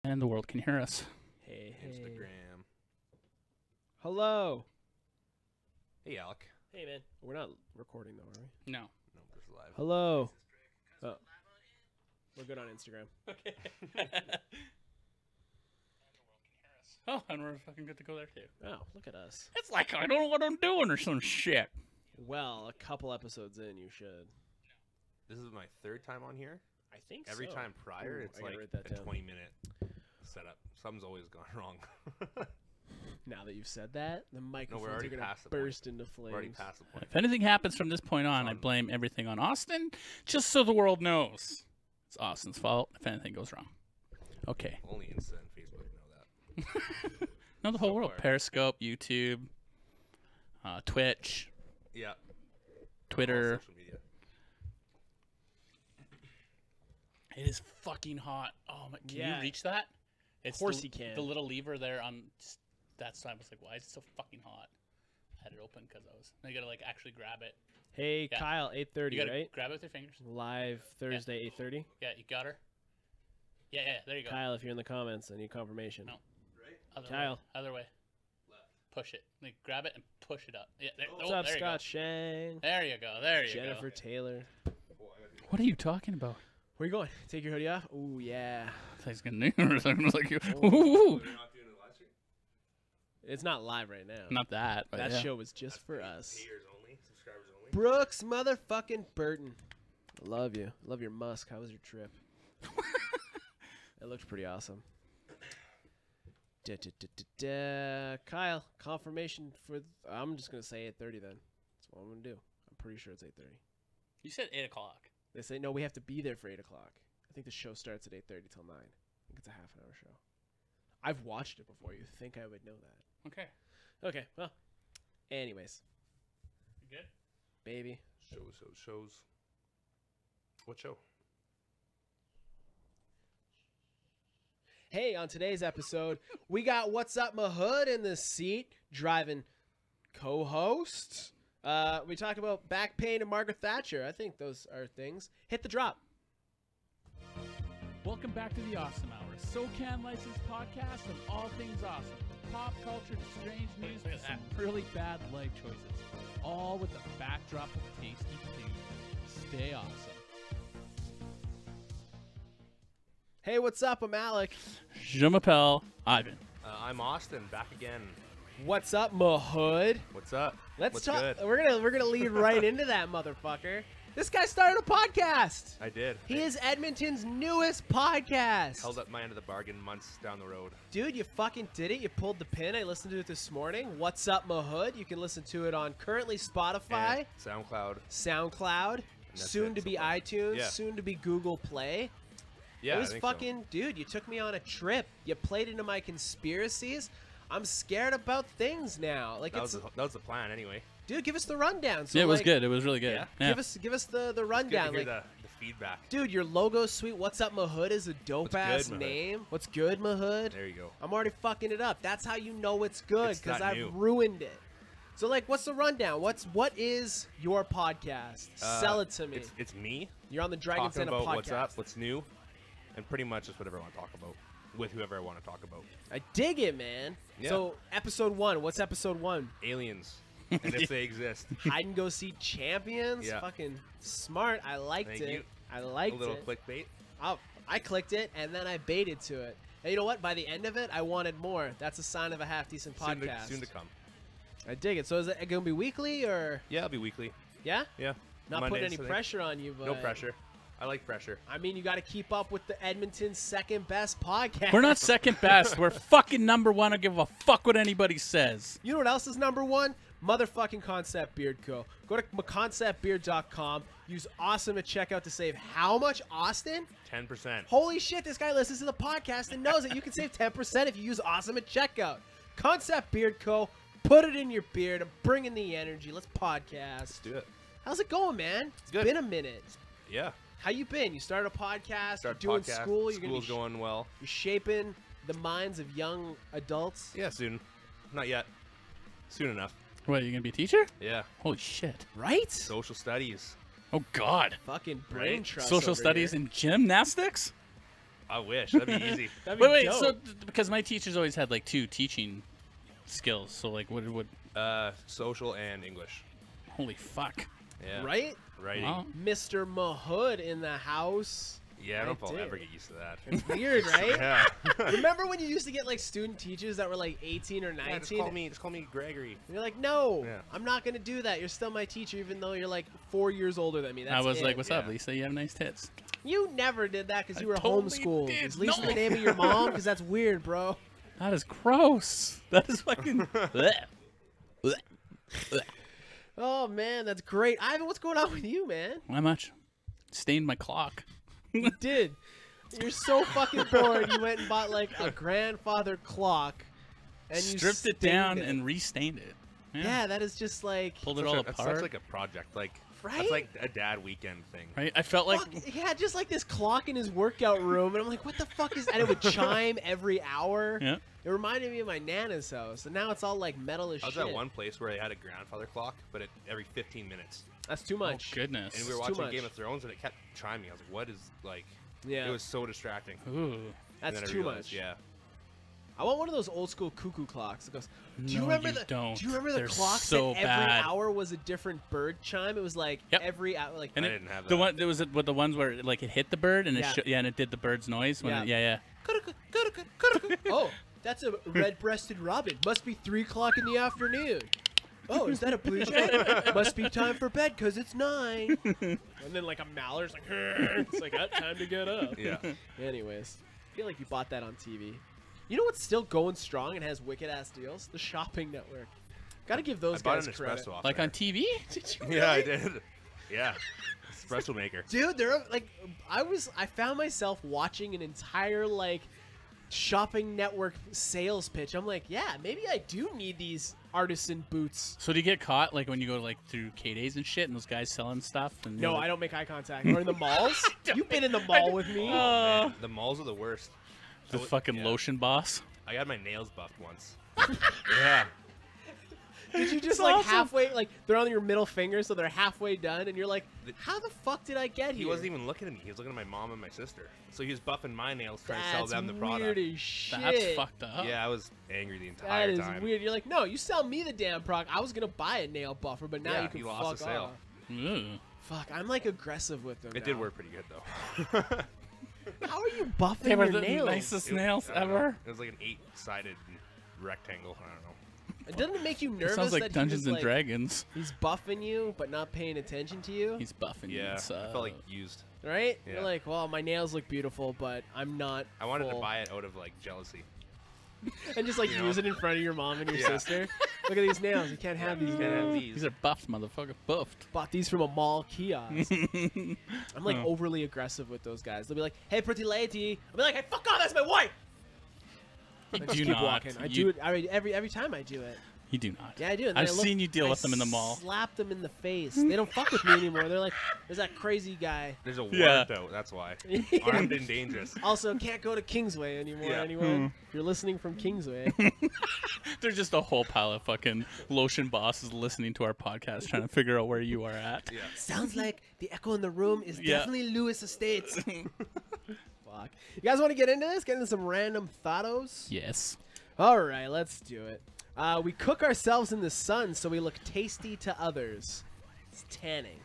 And the world can hear us. Hey, hey. Instagram. Hello. Hey, Alec. Hey, man. We're not recording, though, are we? No. No, this is live. Hello. Oh. We're good on Instagram. Okay. Oh, and we're fucking good to go there, too. Oh, look at us. It's like I don't know what I'm doing or some shit. Well, a couple episodes in, you should. This is my third time on here. I think Every so. time prior, Ooh, it's I gotta like write that a down. 20-minute setup. Something's always gone wrong. Now that you've said that, the microphones are already going to past the point. burst into flames. We're already past the point. If anything happens from this point on, I blame everything on Austin, just so the world knows. It's Austin's fault if anything goes wrong. Okay. Only Insta and Facebook know that. No, the whole So world. far. Periscope, YouTube, Twitch, Yeah. Twitter. All social media. It is fucking hot. Oh my! Can Yeah. you reach that? It's course the, you can. The little lever there on that side was like, why is it so fucking hot? I had it open because I was. Now you gotta like actually grab it. Hey, Yeah. Kyle, You 8:30, gotta right? grab it with your fingers. Live Thursday, 8:30. Yeah, you got her. Yeah, yeah. There you go. Kyle, if you're in the comments, I need confirmation. No. Right? Other Kyle. way. Other way. Left. Push it. Like grab it and push it up. Yeah. There, What's oh, up, there you Scott go. Shang? There you go. There you Jennifer Taylor. Oh, I gotta do What are you talking about? Where you going? Take your hoodie off? Ooh, yeah. I thought he was gonna do it. I was like, ooh. that. Oh, you're not doing a live stream? It's not live right now. Not that, but that yeah. show was just for us. Payers only, subscribers only. Brooks motherfucking Burton. I love you. Love your musk. How was your trip? It looked pretty awesome. Kyle, confirmation for... I'm just going to say 8:30 then. That's what I'm going to do. I'm pretty sure it's 8:30. You said 8 o'clock. They say, no, we have to be there for 8 o'clock. I think the show starts at 8:30 till 9. I think it's a half-an-hour show. I've watched it before. You think I would know that. Okay. Okay, well. Anyways. You good? Baby. Shows. What show? Hey, on today's episode, we got What's Up Ma Hood in the seat, driving co-host. We talked about back pain and Margaret Thatcher. I think those are things. Hit the drop. Welcome back to the Awesome Hour, SoCan licensed podcast of all things awesome. Pop culture to strange news Look at to some that. really bad life choices. All with the backdrop of tasty food. Stay awesome. Hey, what's up? I'm Alec. Je m'appelle Ivan. I'm Austin, back again. What's up, Ma Hood? What's up? Let's What's talk. good? We're gonna lead right into that motherfucker. This guy started a podcast. I did. He is Edmonton's newest podcast. Held up my end of the bargain months down the road. Dude, you fucking did it. You pulled the pin. I listened to it this morning. What's up, Ma Hood? You can listen to it on currently Spotify, And SoundCloud. SoundCloud, that's soon it to be so far. iTunes, Yeah. soon to be Google Play. Yeah, It I was think so. fucking, dude, you took me on a trip. You played into my conspiracies. I'm scared about things now. Like, That it's, was the plan anyway. dude, give us the rundown. So, Yeah, it was like, good. It was really good. Yeah? Yeah. Give us the Good to rundown. hear Like, the feedback. dude, your logo's sweet. What's up, Ma Hood is a dope ass good, Ma Hood? name. What's good, Ma Hood? There you go. I'm already fucking it up. That's how you know it's good, It's because that I've new. ruined it. So, like, what's the rundown? What is your podcast? Sell it to me. It's me You're on the Dragon's talking Den about podcast. what's up, what's new, and pretty much just whatever I want to talk about with whoever I want to talk about. I dig it, man. Yeah. So, episode 1. What's episode 1? Aliens, and if they exist. Hide and go seek champions. Yeah. Fucking smart. I liked Thank it. you. I A liked little it. clickbait. I clicked it and then I baited to it. And you know what? By the end of it, I wanted more. That's a sign of a half decent podcast. Soon to come. I dig it. So is it gonna be weekly or Yeah, it'll be weekly. yeah? Yeah. Not Mondays, putting any I think. pressure on you, but No pressure. I like pressure. I mean, you got to keep up with the Edmonton's second best podcast. We're not second best. We're fucking number one. I don't give a fuck what anybody says. You know what else is number 1? Motherfucking Concept Beard Co. Go to conceptbeard.com. Use Awesome at checkout to save how much, Austin? 10%. Holy shit, this guy listens to the podcast and knows it. You can save 10% if you use Awesome at checkout. Concept Beard Co. Put it in your beard. I'm bringing the energy. Let's podcast. Let's do it. How's it going, man? It's good. been a minute. Yeah. How you been? You started a podcast. Start you're doing podcast. school. You're gonna School's be going well. You're shaping the minds of young adults. Yeah, soon. Not yet. Soon enough. What, you gonna be a teacher? Yeah. Holy shit. Right? Social studies. Oh God. Fucking brain Right? trust. Social over studies here. and gymnastics? I wish that'd be easy. That'd be Wait, dope. so because my teachers always had like 2 teaching skills, so like what would? Social and English. Holy fuck! Yeah. right? Writing. Wow. Mr. Mahood in the house. Yeah, I don't know if I'll did. ever get used to that. It's weird, right? Yeah. Remember when you used to get like student teachers that were like 18 or 19? Just call me Gregory. And you're like, no, Yeah. I'm not gonna do that. You're still my teacher, even though you're like 4 years older than me. That's I was it. like, "What's up, Yeah. Lisa? You have nice tits." You never did that because I you were totally homeschooled. did. Is Lisa No. the name of your mom? Because that's weird, bro. That is gross. That is fucking. Blech. Blech. Blech. Oh man, that's great. Ivan, what's going on with you, man? Not much. Stained my clock. You did. You're so fucking bored. You went and bought like a grandfather clock, and you Stripped it stained down it. and restained it. Yeah, that is just like Pulled it all That's apart. such like a project. Like Right? that's like a dad weekend thing. Right? I felt like fuck, he had just like this clock in his workout room, and I'm like, what the fuck is? And it would chime every hour. yeah. It reminded me of my nana's house, and now it's all like metal as I was shit. at one place where they had a grandfather clock, but every 15 minutes. That's too Oh much. goodness. And we were It's too watching much. Game of Thrones, and it kept chiming. I was like, "What is like?" Yeah, It was so distracting. Ooh. And that's then I too realized, much. Yeah. I want one of those old school cuckoo clocks that goes. Do you No, remember you the? don't. Do you remember the They're clocks so that every bad. hour was a different bird chime? It was like Yep. every hour, like And I it- didn't have The that. one there was with the ones where like it hit the bird and Yeah. and it did the bird's noise when Yeah. yeah. oh, that's a red-breasted robin. Must be 3 o'clock in the afternoon. Oh, is that a blue jay? Must be time for bed because it's 9. And then like a mallard's like, it's like, time to get up. Yeah. Anyways, I feel like you bought that on TV. You know what's still going strong and has wicked ass deals? The Shopping Network. Gotta give I those bought guys an credit. espresso off Like there. on TV? Yeah, I did. Yeah. Espresso maker. Dude, they're like, I found myself watching an entire like Shopping Network sales pitch. I'm like, yeah, maybe I do need these artisan boots. So do you get caught like when you go like through K-Days and shit and those guys selling stuff? And No, you're I like, don't make eye contact. Or in the malls. You've been in the mall with me. Man, the malls are the worst. the I w- fucking yeah. lotion boss. I got my nails buffed once. Yeah. Did you just That's like awesome. halfway, like they're on your middle finger, so they're halfway done, and you're like, how the fuck did I get here? He wasn't even looking at me. He was looking at my mom and my sister. So he was buffing my nails, trying to sell That's them the weird product. as shit. That's fucked up. Yeah, I was angry the That entire is time. weird. You're like, no, you sell me the damn product. I was gonna buy a nail buffer, but now Yeah, you can he fuck lost the sale. off. Ooh. Fuck, I'm like aggressive with them. It did now. work pretty good though. How are you buffing They were your the nails? nicest It was- nails I don't know. ever. It was like an 8-sided rectangle. I don't know. Doesn't it make you It nervous sounds like that Dungeons he was, and like, Dragons. He's buffing you, but not paying attention to you, He's buffing you. Yeah, It's, I felt like used. right? Yeah. You're like, well, my nails look beautiful, but I'm not. I wanted to full." buy it out of like jealousy. and just like you know? use it in front of your mom and your Yeah. sister. Look at these nails. You can't have these. You can't have nails. these. These are buffed, motherfucker. Buffed. Bought these from a mall kiosk. I'm like Oh. overly aggressive with those guys. They'll be like, "Hey, pretty lady." I'll be like, "Hey, fuck off, that's my wife." I just do keep not. walking. I You- do it every time I do it. You do not. Yeah, I do. And then I've I look- seen you deal I with them in the mall. Slap them in the face. They don't fuck with me anymore. They're like, "There's that crazy guy." There's a Yeah. warrant out. That's why. Yeah. Armed and dangerous. Also, can't go to Kingsway anymore. Yeah. Anyone? If you're listening from Kingsway, There's just a whole pile of fucking lotion bosses listening to our podcast trying to figure out where you are at. Yeah. sounds like the echo in the room is Yeah. definitely Lewis Estates. Fuck. You guys want to get into this? Get into some random thoughtos? Yes. All right, let's do it. We cook ourselves in the sun so we look tasty to others. It's tanning.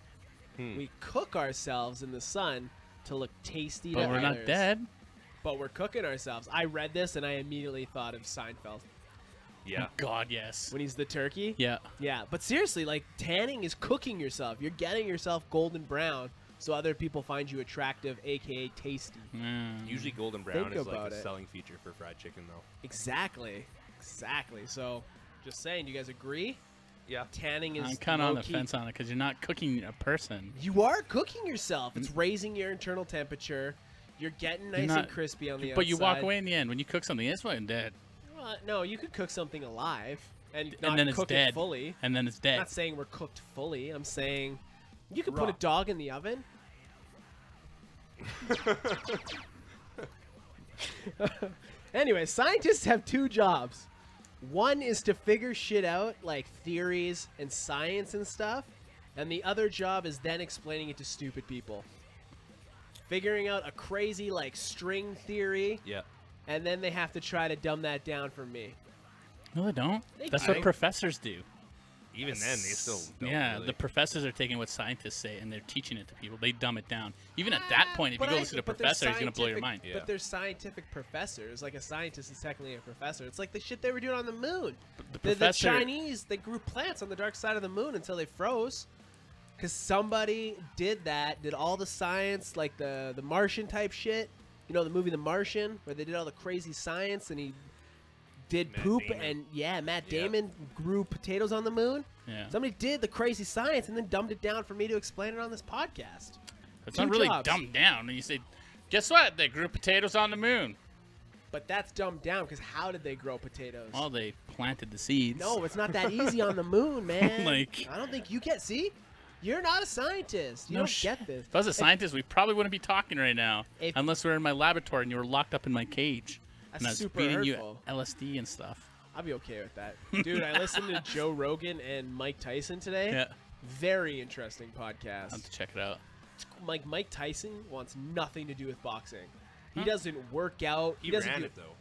We cook ourselves in the sun to look tasty But to we're others. not dead. But we're cooking ourselves. I read this and I immediately thought of Seinfeld Yeah. God, yes. when he's the turkey. Yeah. Yeah, but seriously, like tanning is cooking yourself. You're getting yourself golden brown so other people find you attractive, aka tasty. Mm. Usually golden brown Think is like about a it. selling feature for fried chicken though. Exactly. So, just saying, do you guys agree? Yeah. Tanning is I'm kind of on the low-key- fence on it because you're not cooking a person. You are cooking yourself. It's raising your internal temperature. You're getting nice not- and crispy on the outside. But you walk away in the end. When you cook something, it's fucking dead. No, you could cook something alive and not then it's cook dead. it fully. And then it's I'm dead. not saying we're cooked fully. I'm saying you could Raw. put a dog in the oven. Anyway, scientists have 2 jobs. One is to figure shit out, like theories and science and stuff. And the other job is then explaining it to stupid people. figuring out a crazy like string theory, Yeah. and then they have to try to dumb that down for me. No, they don't. They That's do. what professors do. Even then, they still don't Yeah, really. the professors are taking what scientists say and they're teaching it to people. They dumb it down. Even at that point, if you go listen to a professor, he's going to blow your mind. Yeah. But they're scientific professors. Like a scientist is technically a professor. It's like the shit they were doing on the moon. The The professor, Chinese, they grew plants on the dark side of the moon until they froze. Because somebody did that, did all the science, like the Martian type shit. You know the movie The Martian, where they did all the crazy science and he did Matt poop Damon. and Matt Yeah. Damon grew potatoes on the moon. yeah. Somebody did the crazy science and then dumbed it down for me to explain it on this podcast. It's two not really jobs. dumbed down. And you say, guess what? They grew potatoes on the moon. But that's dumbed down because how did they grow potatoes? Well, they planted the seeds. No, it's not that easy on the moon, man. Like- I don't think you get. See, you're not a scientist. You No don't sh- get this. If I was a scientist, we probably wouldn't be talking right now. If- Unless we were in my laboratory and you were locked up in my cage. That's And I was super feeding hurtful. you LSD and stuff. I'll be okay with that, dude. I listened to Joe Rogan and Mike Tyson today. Yeah. Very interesting I'll podcast. have to check it out. Like Mike Tyson wants nothing to do with boxing. He Huh. doesn't work out. he doesn't ran do it though.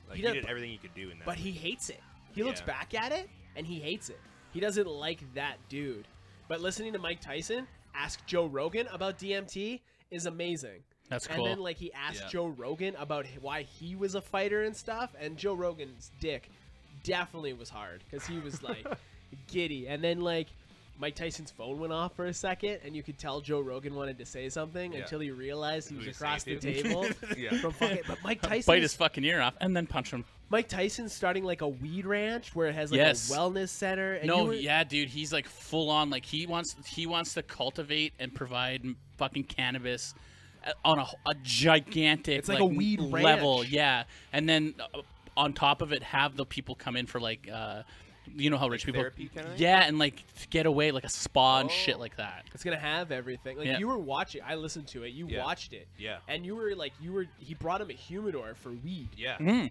Like, He he does- did everything he could do in that. But he hates it. He looks Yeah. back at it and he hates it. He doesn't like that dude. But listening to Mike Tyson ask Joe Rogan about DMT is amazing. That's And cool. then like he asked Yeah. Joe Rogan about why he was a fighter and stuff, and Joe Rogan's dick definitely was hard because he was like giddy. And then like Mike Tyson's phone went off for a second, and you could tell Joe Rogan wanted to say something Yeah. until he realized he Who was he's across the saying to. table Yeah. from fucking. But Mike Tyson, Bite his fucking ear off and then punch him. Mike Tyson's starting like a weed ranch where it has like Yes. a wellness center. And you No, were- yeah, dude, he's like full on. Like he wants to cultivate and provide fucking cannabis on a gigantic. It's like a weed level, ranch. yeah. And then on top of it, have the people come in for like, you know how rich people, therapy kinda thing? yeah, and like to get away, like a spa and shit Oh. like that. It's gonna have everything. Like Yeah. you were watching, I listened to it. You Yeah. watched it, Yeah. and you were like, He brought him a humidor for weed. Yeah. Mm.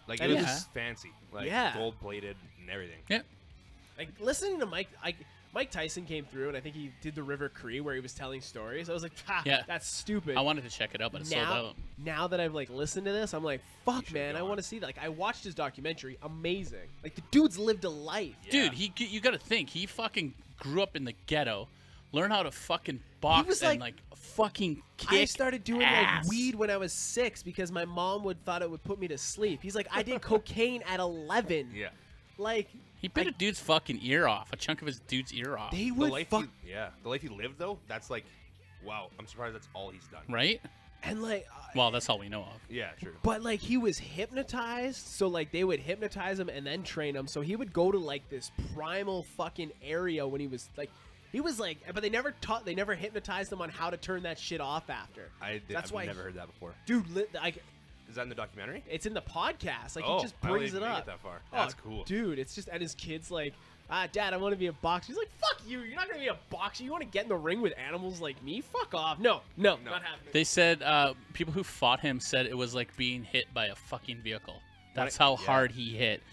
Like And it was yeah. fancy. Like Yeah. gold plated and everything. Yeah, Like listening to Mike Tyson came through, and I think he did the River Cree where he was telling stories. I was like, ha, Yeah. that's stupid. I wanted to check it out, but it sold out. Now that I've like listened to this, I'm like, fuck, should've man, I gone. want to see that. Like, I watched his documentary, amazing. Like the dude's lived a life. Yeah. Dude, you got to think he fucking grew up in the ghetto, learned how to fucking box was and like- fucking kick I started doing ass. like weed when I was 6 because my mom thought it would put me to sleep. He's like, I did cocaine at 11. Yeah. Like He bit a dude's fucking ear off, a chunk of his dude's ear off. they The would life fuck the life he lived though, that's like wow, I'm surprised that's all he's done. Right? and like. Well, that's all we know of. Yeah, true. But like he was hypnotized, so like they would hypnotize him and then train him. So he would go to like this primal fucking area when he was like, but they never hypnotized him on how to turn that shit off after. That's I've why, never heard that before. dude. Like Is that in the documentary? it's in the podcast. Like Oh, he just I don't brings it even make up. it that far. Oh, That's cool. dude. It's just and his kid's like, Dad, I want to be a boxer. He's like, fuck you. You're not gonna be a boxer. You want to get in the ring with animals like me? Fuck off. No, not happening. They said people who fought him said it was like being hit by a fucking vehicle. That's how Yeah. hard he hit.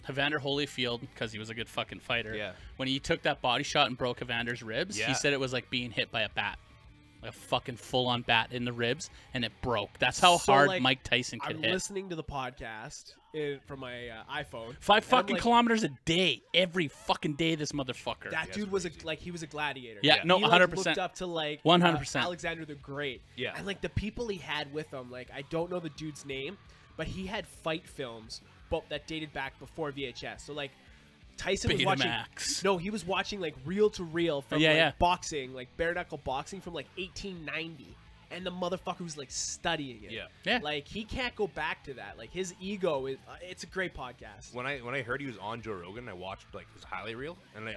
Evander Holyfield, because he was a good fucking fighter. Yeah. When he took that body shot and broke Evander's ribs, Yeah. he said it was like being hit by a bat, like a fucking full-on bat in the ribs, and it broke. That's how So, hard like, Mike Tyson could I'm hit. listening to the podcast from my iPhone. 5 and I'm fucking like, kilometers a day, every fucking day. This motherfucker. That Yeah, dude it's was crazy. he was a gladiator. Yeah, no, He, like, 100%. looked up to like 100%. Alexander the Great. Yeah. and like the people he had with him, like I don't know the dude's name, but he had fight films, but that dated back before VHS. So like Tyson was watching. Betamax. No, he was watching like reel to reel from Yeah, like yeah. boxing, like bare knuckle boxing from like 1890, and the motherfucker was like studying it. Yeah. Yeah. Like he can't go back to that. Like his ego is. It's a great podcast. When I heard he was on Joe Rogan, I watched like his highlight reel, and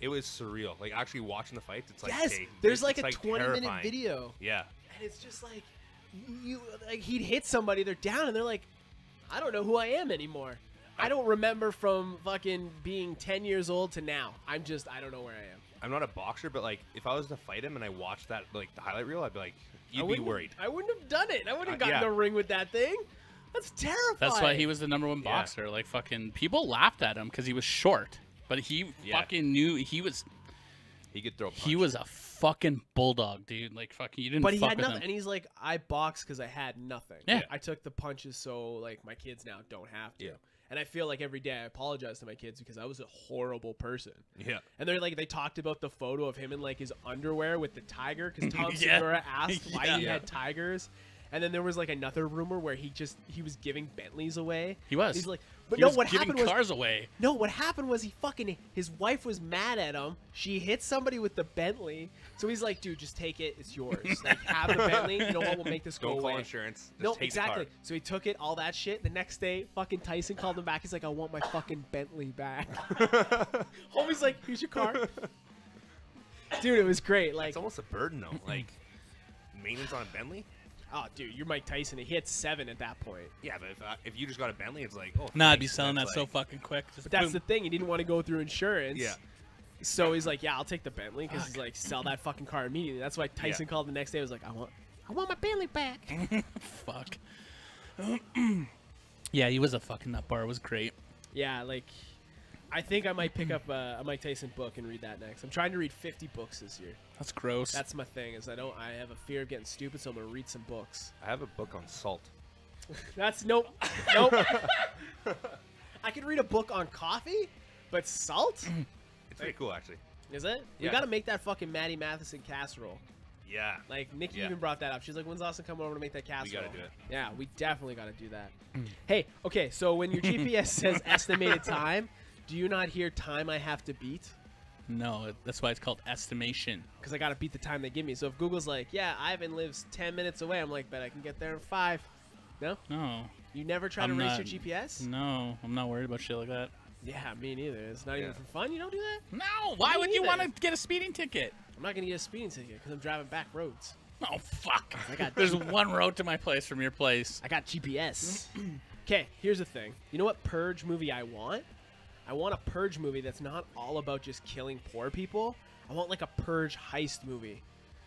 it was surreal. Like actually watching the fights, it's like Yes, okay, there's like it's, a 20-minute terrifying. video. Yeah, And it's just like he'd hit somebody, they're down, and they're like, I don't know who I am anymore. I don't remember from fucking being 10 years old to now. I don't know where I am. I'm not a boxer, but like if I was to fight him and I watched that like the highlight reel, I'd be like, I you'd be wouldn't- worried. I wouldn't have done it. I wouldn't have gotten yeah. the ring with that thing. That's terrifying. That's why he was the number one Yeah. boxer. Like fucking people laughed at him because he was short, but he Yeah. fucking knew he was. He could throw a punch. He was a fucking bulldog, dude. Like fucking, you didn't. But he fuck had with nothing, him. and he's like, I boxed because I had nothing. Yeah. I took the punches so like my kids now don't have to. Yeah. And I feel like every day I apologize to my kids because I was a horrible person. Yeah. And they're like, they talked about the photo of him in like his underwear with the tiger because Tom Yeah. Segura asked why he Yeah. had tigers. And then there was like another rumor where he was giving Bentleys away. He was. He's like, but He no, was what giving happened was cars away. no, what happened was his wife was mad at him. She hit somebody with the Bentley. So he's like, dude, just take it. It's yours. Like, have the Bentley. You know what? We'll make this go Don't call away. insurance. Just No, take exactly. The car. So he took it, all that shit. The next day, fucking Tyson called him back. He's like, I want my fucking Bentley back. Homie's like, here's your car. Dude, it was great. Like, It's almost a burden though. Like maintenance on a Bentley. oh, dude, you're Mike Tyson. He hit 7 at that point. Yeah, but if you just got a Bentley, it's like, oh. Nah, I'd be thanks. selling that That's so like- fucking quick. Just But that's boom. the thing. He didn't want to go through insurance. Yeah. So he's like, yeah, I'll take the Bentley because he's like, sell that fucking car immediately. That's why Tyson called the next day. He was like, I want my Bentley back. Fuck. Yeah, he was a fucking nut bar. It was great. Yeah, like, I think I might pick up a Mike Tyson book and read that next. I'm trying to read 50 books this year. That's gross. That's my thing. I have a fear of getting stupid, so I'm gonna read some books. I have a book on salt. That's nope. I could read a book on coffee, but salt? It's pretty cool actually. Is it? We Yeah. gotta make that fucking Maddie Matheson casserole. Yeah. Like Nikki Yeah. even brought that up. She's like, "When's Austin coming over to make that casserole?" do it. Yeah, we definitely gotta do that. Hey, okay, so when your GPS says estimated time, do you not hear time I have to beat? No, that's why it's called estimation. Because I gotta beat the time they give me. So if Google's like, "Yeah, Ivan lives 10 minutes away," I'm like, "Bet I can get there in 5." No, No, you never try to I'm race not- your GPS? no, I'm not worried about shit like that. Yeah, me neither. It's not even Yeah. for fun. You don't do that. No, why Me would you neither. want to get a speeding ticket? I'm not gonna get a speeding ticket because I'm driving back roads. Oh fuck! I got There's one road to my place from your place. I got GPS. Okay, here's the thing. You know what Purge movie I want? I want a Purge movie that's not all about just killing poor people. I want like a Purge heist movie.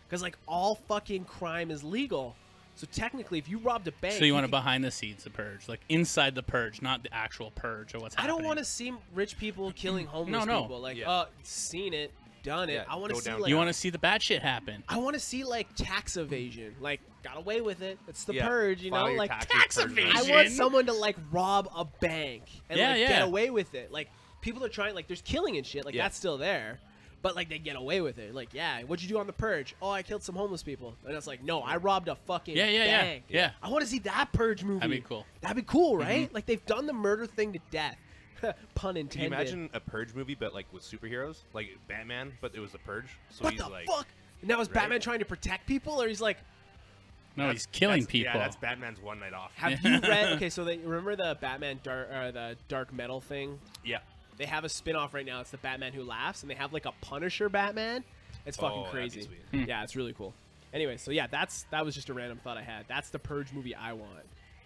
Because like all fucking crime is legal. So technically if you robbed a bank... So you want a could- behind the scenes the purge, like inside the purge, not the actual purge of what's I happening. don't want to see rich people killing homeless No. people. Like, Yeah. seen it, done it. Yeah, I want to go see down- like... You want to see the bad shit happen. I want to see like tax evasion. Like, got away with it. It's the Yeah, Purge, you file know? your Like, taxes, tax purge evasion. I those. want someone to like rob a bank and Yeah, like yeah. get away with it. Like people are trying, like there's killing and shit. Like Yeah. that's still there, but like they get away with it. Like yeah, what'd you do on the Purge? Oh, I killed some homeless people. And it's like no, I robbed a fucking Yeah. bank. Yeah. I want to see that Purge movie. That'd be cool. That'd be cool, right? Like they've done the murder thing to death. Pun Can intended. you imagine a Purge movie, but like with superheroes, like Batman, but it was the Purge? So what he's the like, fuck? Now is right? Batman trying to protect people, or he's like, No, he's killing that's- people. Yeah, that's Batman's one night off. have you read? Okay, so they remember the Batman the Dark Metal thing. Yeah. They have a spin-off right now. It's the Batman Who Laughs, and they have like a Punisher Batman. It's fucking Oh, that'd be crazy. sweet. Yeah, it's really cool. Anyway, so yeah, that was just a random thought I had. That's the Purge movie I want.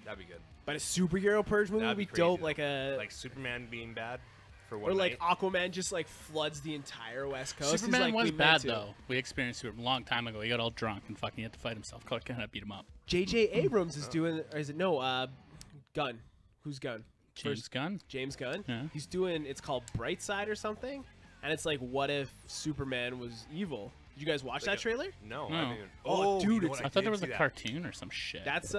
That'd be good. But a superhero Purge movie That'd would be be crazy, dope. though. Like a Like Superman being bad for one or like night. Aquaman just like floods the entire West Coast. He's Superman like, was "We meant bad to." though. We experienced it a long time ago. He got all drunk and fucking had to fight himself. Clark Kent had to beat him up. J.J. Abrams is doing, or is it no? Gunn. Who's Gunn? James Gunn. James Gunn. Yeah. He's doing. It's called Bright Side or something, and it's like, what if Superman was evil? Did you guys watch that trailer? No, No. I didn't even. Oh, you dude, know it's- what, I thought there did was a see that. cartoon or some shit. That's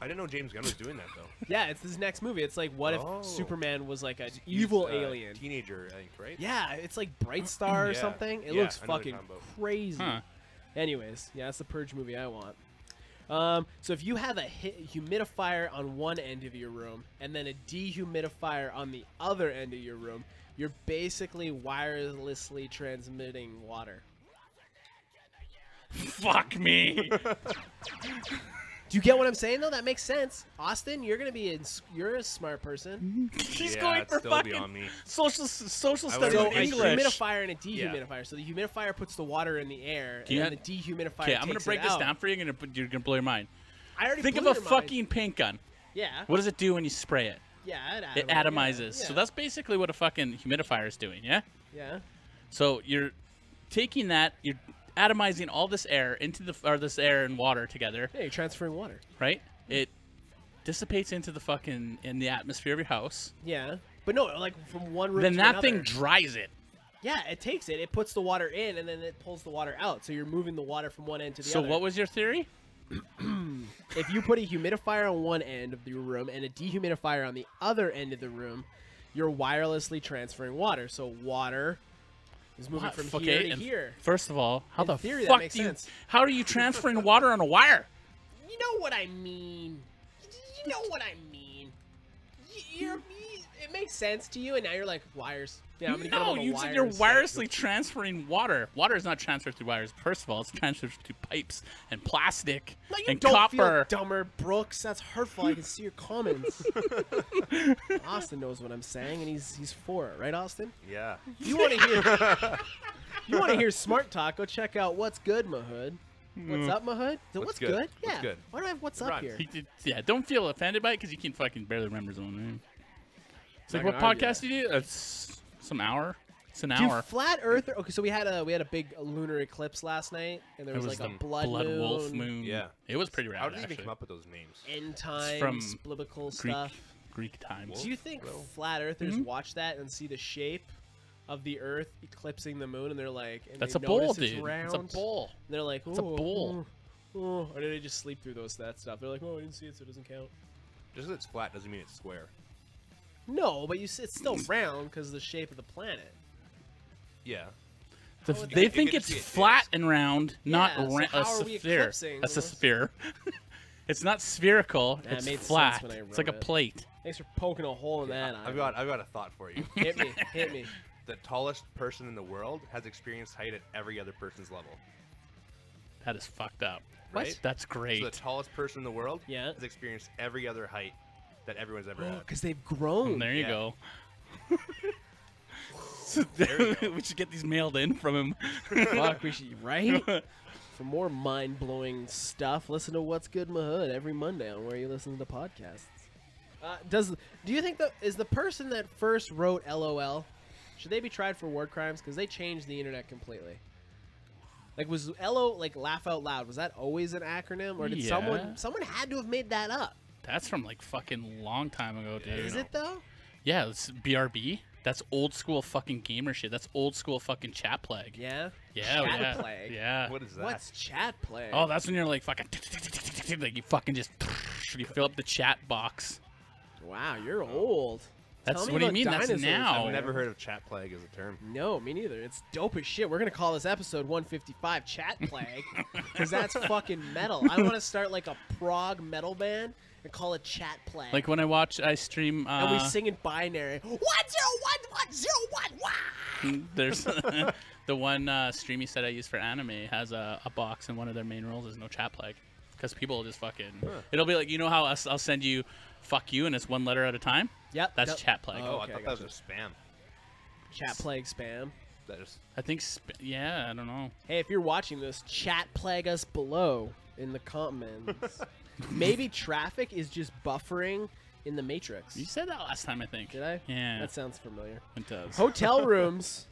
I didn't know James Gunn was doing that though. yeah. It's this next movie. It's like, what Oh. if Superman was like an He's, evil alien? teenager, I think, right? Yeah, it's like Bright Star or Yeah. something. It Yeah, looks I know what fucking you're talking about. crazy. Huh. Anyways, yeah, that's the Purge movie I want. So if you have a humidifier on one end of your room and then a dehumidifier on the other end of your room, you're basically wirelessly transmitting water. Fuck me. Do you get what I'm saying though? That makes sense. Austin, you're gonna be you're a smart person. He's Yeah, going it's for still fucking beyond me. social I studies would've So in went a English. humidifier and a dehumidifier. So the humidifier puts the water in the air, Can you and then the dehumidifier. Okay, I'm gonna takes break it this out. down for you. You're gonna blow your mind. I already Think of blew a your mind. fucking paint gun. Yeah. What does it do when you spray it? Yeah. It atomizes. Yeah. So that's basically what a fucking humidifier is doing, yeah? Yeah. So you're taking that, you're atomizing all this air into this air and water together, Yeah, you're transferring water. right? It dissipates into the fucking in the atmosphere of your house. Yeah. But no, like from one room Then to that another. thing dries it. Yeah, it takes it. It puts the water in, and then it pulls the water out. So you're moving the water from one end to the So other. what was your theory? If you put a humidifier on one end of the room and a dehumidifier on the other end of the room, you're wirelessly transferring water. So water is moving What? from Okay, here to and here. First of all, how In the theory, that fuck makes do you? sense. How are you transferring water on a wire? You know what I mean. You know what I mean. It makes sense to you, and now you're like, wires. Yeah, I'm gonna get them No, on a you wire said you're instead. wirelessly transferring water. Water is not transferred through wires. First of all, it's transferred through pipes and plastic No, you and don't copper. feel dumber, Brooks. That's hurtful. I can see your comments. Austin knows what I'm saying, and he's for it, right, Austin? Yeah. You want to hear smart talk? Go check out What's Good, Mahood. What's up, Mahood? Is it What's What's good? good? What's Yeah. good? Why do I have What's It up rhymes. here? Yeah, don't feel offended by it because you can fucking barely remember his own name. It's like, Not what gonna argue podcast do you do? It's some hour. It's an Dude, hour. flat earther. Okay, so we had a big lunar eclipse last night, and there It was, was like a the blood wolf moon. Yeah. It was pretty rad. How did you even actually. come up with those names? end times, from biblical Greek stuff. Greek times. Do you think Well, flat earthers Mhm. watch that and see the shape of the Earth eclipsing the moon, and they're like, and That's they a bowl, notice dude. it's round, It's a bowl. and they're like, It's a bowl. or do they just sleep through that stuff? They're like, oh, I didn't see it, so it doesn't count. Just because it's flat doesn't mean it's square. No, but it's still round because of the shape of the planet. Yeah. The- would they that- think it could it's just be a flat disc. and round, not Yeah, so a how are we sphere. eclipsing That's a this? sphere. It's not spherical. Yeah, it it's made sense flat. when I It's like a wrote it. plate. Thanks for poking a hole in that. I've got a thought for you. hit me, hit me. The tallest person in the world has experienced height at every other person's level. That is fucked up. What? Right? That's great. So the tallest person in the world Yeah. has experienced every other height that everyone's ever had. Because they've grown. There you Yeah. go. So There you go. we should get these mailed in from him. Fuck, we should, right? For more mind-blowing stuff, listen to What's Good Mahood every Monday on where you listen to podcasts. Do you think is the person that first wrote LOL, should they be tried for war crimes? Because they changed the internet completely. Like, was LO, like, laugh out loud, was that always an acronym? Or did Yeah. someone had to have made that up? That's from like fucking long time ago, dude. Is it, though? Yeah, it's BRB. That's old school fucking gamer shit. That's old school fucking chat plague. Yeah? Yeah, Chat yeah. plague. Yeah. What is that? What's chat plague? Oh, that's when you're like fucking like you fucking just you fill up the chat box. Wow, you're old. That's Tell me what do you about mean? That's dinosaurs. now. I've never heard of chat plague as a term. No, me neither. It's dope as shit. We're gonna call this episode 155 Chat Plague because that's fucking metal. I want to start like a prog metal band and call it Chat Plague. Like when I stream. and we sing in binary. 101101. There's the one streamy set I use for anime has a box, and one of their main rules is no chat plague, because people will just fucking. It'll be like, you know how I'll send you "fuck you" and it's one letter at a time. Yep. That's yep. chat plague. Oh, okay, I thought that was a spam. Chat Plague spam. That just I think. Yeah, I don't know. Hey, if you're watching this, Chat Plague us below in the comments. Maybe traffic is just buffering in the Matrix. You said that last time, I think. Did I? Yeah, That sounds familiar. it does. Hotel rooms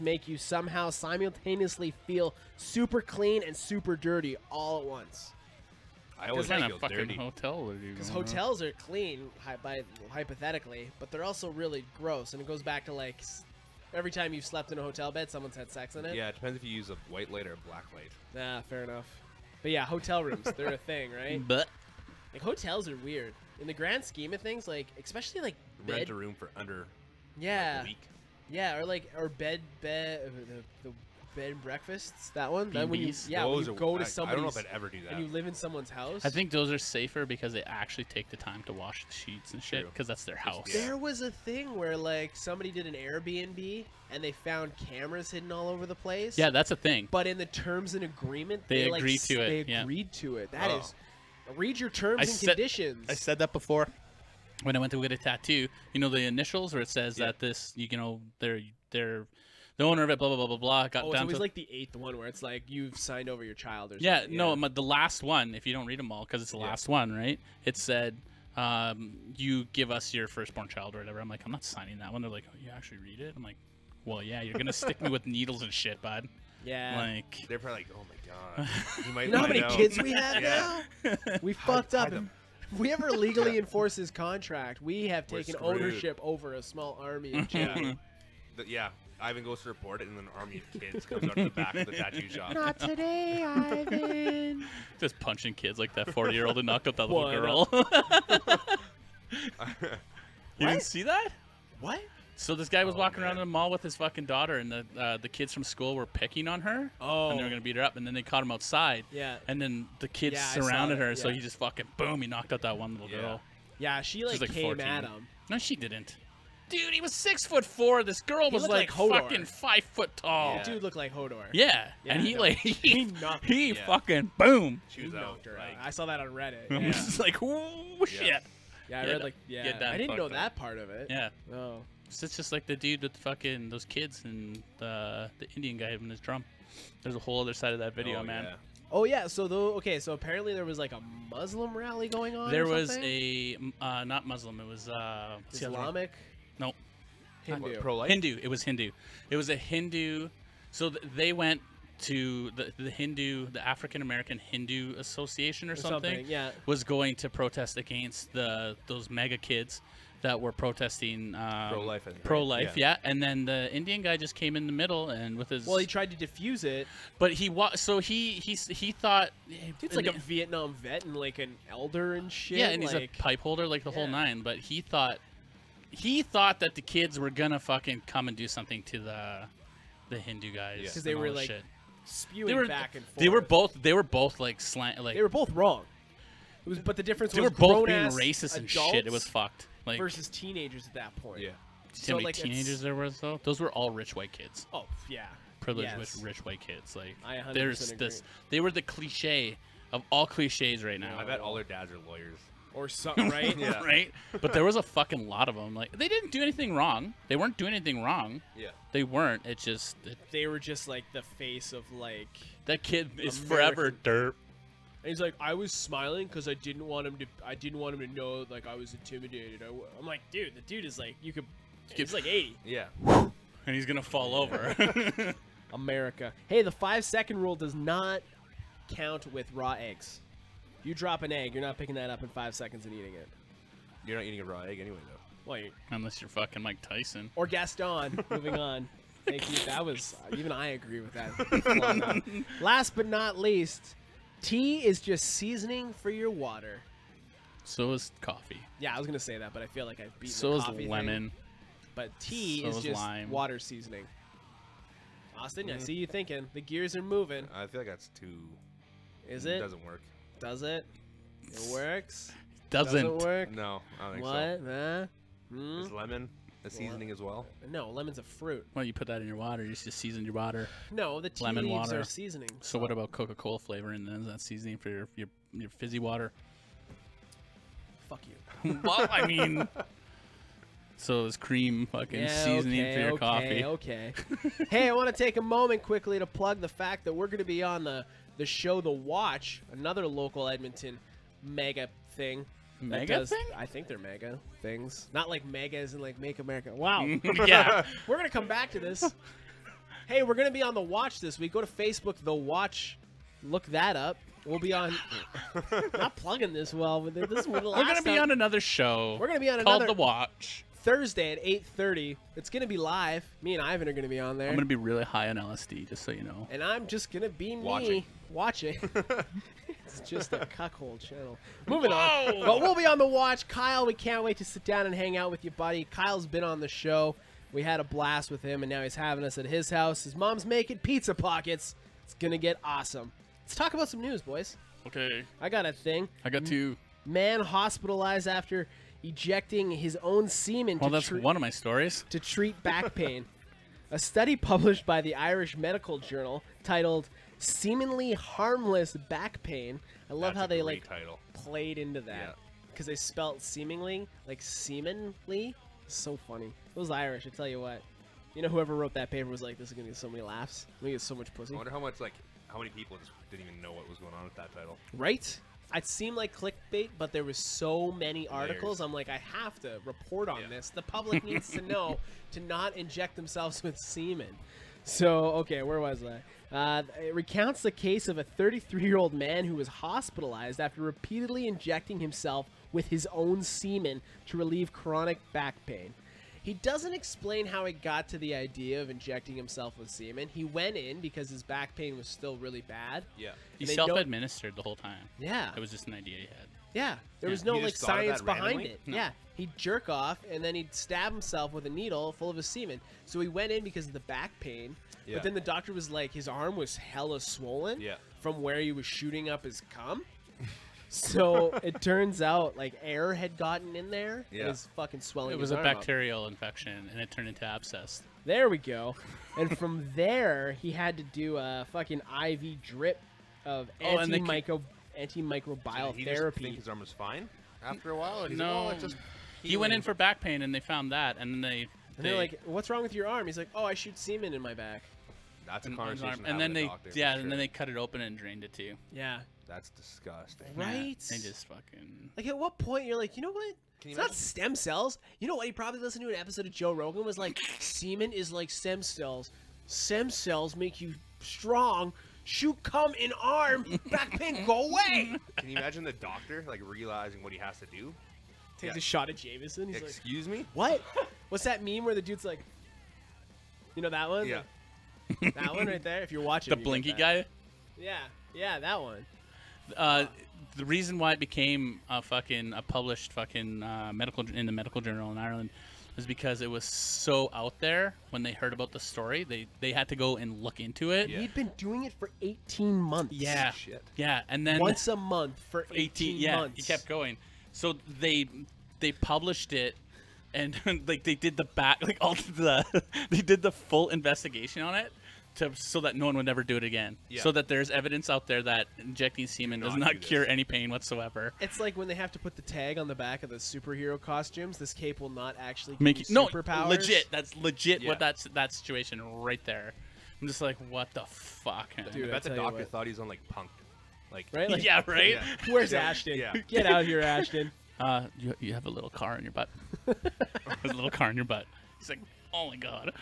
make you somehow simultaneously feel super clean and super dirty all at once. I always What kind feel of fucking dirty. hotel would you? Because go to? hotels are clean, hypothetically, but they're also really gross. And it goes back to like every time you've slept in a hotel bed, someone's had sex in it. Yeah, it depends if you use a white light or a black light. Nah, fair enough. But yeah, hotel rooms, they're a thing, right? But Like hotels are weird. In the grand scheme of things, like especially like bed. Rent a room for under Yeah. a week. Yeah, or bed the bed and breakfasts, that one. Then when you B&Bs? yeah, when Those you are- go to I somebody's don't know if I'd ever do that. and you live in someone's house. I think those are safer because they actually take the time to wash the sheets and shit, True. because that's their house. Yeah. There was a thing where like somebody did an Airbnb and they found cameras hidden all over the place. Yeah, that's a thing. But in the terms and agreement, They like, agreed to it, They yeah. agreed to it. That Oh. is, read your terms I and said- conditions. I said that before when I went to get a tattoo. You know the initials where it says Yeah. that this, they're the owner of it, blah blah blah blah blah. Got oh, it's down always to like the 8th one where it's like you've signed over your child or yeah, something. no, the last one. If you don't read them all, because it's the Yeah. last one, right? It said, you give us your firstborn child or whatever. I'm like, I'm not signing that one. They're like, oh, you actually read it? I'm like, well, yeah, you're gonna stick me with needles and shit, bud. Yeah. Like, They're probably like, oh my god. You might You know how find many out. kids we have Yeah. now? We fucked up. hide 'em. If we ever legally enforce his contract, we have We're taken screwed. ownership over a small army of children. Yeah. Yeah. Ivan goes to report it, and then an army of kids comes out of the back of the tattoo shop. Not today, Ivan. Just punching kids like that 40-year-old who knocked up that little Well, I girl. You What? didn't see that? What? So this guy was Oh, walking around man. in the mall with his fucking daughter, and the kids from school were picking on her. Oh. And they were gonna beat her up, and then they caught him outside. Yeah. And then the kids Yeah, I saw surrounded that, her, so yeah. he just fucking boom, he knocked out that one little Yeah. girl. Yeah, she like, She's like came 14. at him. No, she didn't. Dude, he was 6'4". This girl was looked like, like Hodor. fucking 5 foot tall. Yeah. Dude looked like Hodor. Yeah. Yeah, And he no. like He knocked- he Yeah. fucking boom. She He was out. knocked her out. Like, I saw that on Reddit. I'm Yeah, just like, oh shit. Yeah. yeah I Yeah, read like yeah. get that I didn't know fucked up. that part of it. Yeah. Oh. So it's just like the dude with fucking those kids and the Indian guy having his drum. There's a whole other side of that video, oh, man. yeah. Oh yeah. So so apparently there was like a Muslim rally going on. There or was something? a not Muslim. It was what's the other one? Islamic. Nope. Hindu. What, pro-life? Hindu. It was Hindu. It was a Hindu. So they went to the Hindu, the African American Hindu Association or something. Yeah. Was going to protest against those mega kids that were protesting Pro-life, I think, right? pro-life, Yeah. yeah. And then the Indian guy just came in the middle and with his Well, he tried to defuse it. but he so he thought It's like a Vietnam vet and like an elder and shit. yeah, and he's a like, pipe holder like the whole Yeah. nine, but he thought that the kids were gonna fucking come and do something to the Hindu guys Yeah. 'Cause they and all were, this like, shit. spewing they were back and forth. they were both like slant like They were both wrong. It was, but the difference they was were both being grown-ass racist and shit. It adults was fucked. Like versus teenagers at that point. Yeah. see how many like, it's- teenagers there was though? Those were all rich white kids. Oh yeah. Privileged Yes. rich white kids. Like I 100% there's agree. this they were the cliche of all cliches right now. I bet all their dads are lawyers. Or something, right? Yeah. Right? But there was a fucking lot of them. Like they didn't do anything wrong. They weren't doing anything wrong. Yeah. They weren't. It's just They were just like the face of like. that kid is American- forever dirt. And he's like, I was smiling because I didn't want him to know like I was intimidated. I'm like, dude, the dude is like, he's like 80. Yeah. And he's gonna fall over. America. Hey, the 5-second rule does not count with raw eggs. If you drop an egg, you're not picking that up in 5 seconds and eating it. You're not eating a raw egg anyway, though. Well, Unless you're fucking Mike Tyson. or Gaston. Moving on. Thank you. That was even I agree with that. Last but not least, tea is just seasoning for your water. So is coffee. Yeah, I was gonna say that, but I feel like I've beaten So the is coffee thing. lemon. But tea So is is just lime. water seasoning. Austin, I see you thinking. The gears are moving. I feel like that's too. Is it? Doesn't work. Does it? It works. Doesn't. work. No, I don't think What? so. Huh? Hmm? Is lemon a seasoning as well? No, lemon's a fruit. Well, you put that in your water. You just season your water. No, the tea Lemon leaves water. are seasoning. So what about Coca-Cola flavoring? Then is that seasoning for your fizzy water? Fuck you. Well, I mean, so is cream fucking seasoning for your coffee? Okay. Hey, I want to take a moment quickly to plug the fact that we're going to be on the show The Watch, another local Edmonton mega thing. that Mega does- thing? I think they're mega things. Not like mega as in like Make America. Wow. Yeah. We're going to come back to this. Hey, we're going to be on The Watch this week. Go to Facebook, The Watch. Look that up. We'll be on. Not plugging this well, but this is what the We're last gonna be time- on another show. We're gonna be on called another The Watch. Thursday at 8:30. It's gonna be live. Me and Ivan are gonna be on there. I'm gonna be really high on LSD, just so you know. And I'm just gonna be me watching. It's just a cuckold channel. Moving on. Whoa! But we'll be on The Watch. Kyle, we can't wait to sit down and hang out with you, buddy. Kyle's been on the show. We had a blast with him, and now he's having us at his house. His mom's making pizza pockets. It's gonna get awesome. Let's talk about some news, boys. Okay. I got a thing. I got two. Man hospitalized after ejecting his own semen Well, to that's one of my stories. to treat back pain. A study published by the Irish Medical Journal titled "Seemingly Harmless Back Pain." I love That's how a they great like title. played into that Yeah. because they spelt seemingly like semenly. So funny. Those Irish, I tell you what. You know, whoever wrote that paper was like, "This is gonna get so many laughs. I'm gonna get so much pussy." I wonder how many people just didn't even know what was going on with that title. Right? It seemed like clickbait, but there was so many articles. I'm like, I have to report on Yeah. this. The public needs to know to not inject themselves with semen. So, okay, where was I? It recounts the case of a 33-year-old man who was hospitalized after repeatedly injecting himself with his own semen to relieve chronic back pain. He doesn't explain how he got to the idea of injecting himself with semen. He went in because his back pain was still really bad. Yeah. He they don't- self-administered the whole time. Yeah. It was just an idea he had. Yeah, there Yeah. was no He like just thought of science that behind randomly? it. No. Yeah, he'd jerk off and then he'd stab himself with a needle full of his semen. So he went in because of the back pain. Yeah. But then the doctor was like, his arm was hella swollen Yeah. from where he was shooting up his cum. So it turns out like air had gotten in there. Yeah. And his fucking swelling. It was his a arm up. bacterial infection, and it turned into abscess. There we go. And from there, he had to do a fucking IV drip of Oh, and they antimicrobial Did he just therapy. think his arm was fine after a while? And he's No. like, oh, it just He went in for back pain, and they found that, and then they And they're like, "What's wrong with your arm?" He's like, "Oh, I shoot semen in my back." That's a and, conversation. and then they doctor, yeah, for and then sure. they cut it open and drained it too. Yeah. That's disgusting. Right? Yeah, they just fucking. Like, at what point you're like, you know what? Can you It's not imagine- stem cells. You know what? He probably listened to an episode of Joe Rogan was like, semen is like stem cells. Stem cells make you strong. Shoot cum in arm. Back pain, go away. Can you imagine the doctor like realizing what he has to do? Takes Yeah. a shot at Jameson. He's like, Excuse me? what? What's that meme where the dude's like, you know that one? Yeah. That one right there. If you're watching The you get blinky that. guy. Yeah, that one. The reason why it became a published medical in the medical journal in Ireland was because it was so out there when they heard about the story. They had to go and look into it. Yeah. He'd been doing it for 18 months. Yeah. Shit. Yeah, and then Once a month for 18 yeah, months. he kept going. So they published it, and like they did the back like all the they did the full investigation on it so that no one would ever do it again. Yeah. So that there's evidence out there that injecting semen does Not not do this. cure any pain whatsoever. It's like when they have to put the tag on the back of the superhero costumes. This cape will not actually give Make you it, no superpowers. legit. That's legit. Yeah. What that situation right there. I'm just like, what the fuck? man? Dude, I bet the tell you doctor what. thought he was on like Punked. Like, Right? Like, yeah, right. Yeah. Where's Yeah. Ashton? Yeah. Get out here, Ashton. You have a little car in your butt. There's a little car in your butt. He's like, oh my god.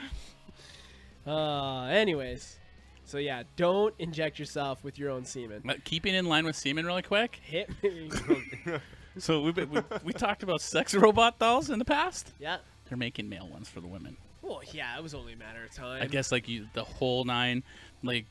Anyways. So yeah, don't inject yourself with your own semen. But keeping in line with semen really quick. Hit me. So we talked about sex robot dolls in the past. Yeah. They're making male ones for the women. Well, yeah, it was only a matter of time. I guess like the whole nine, like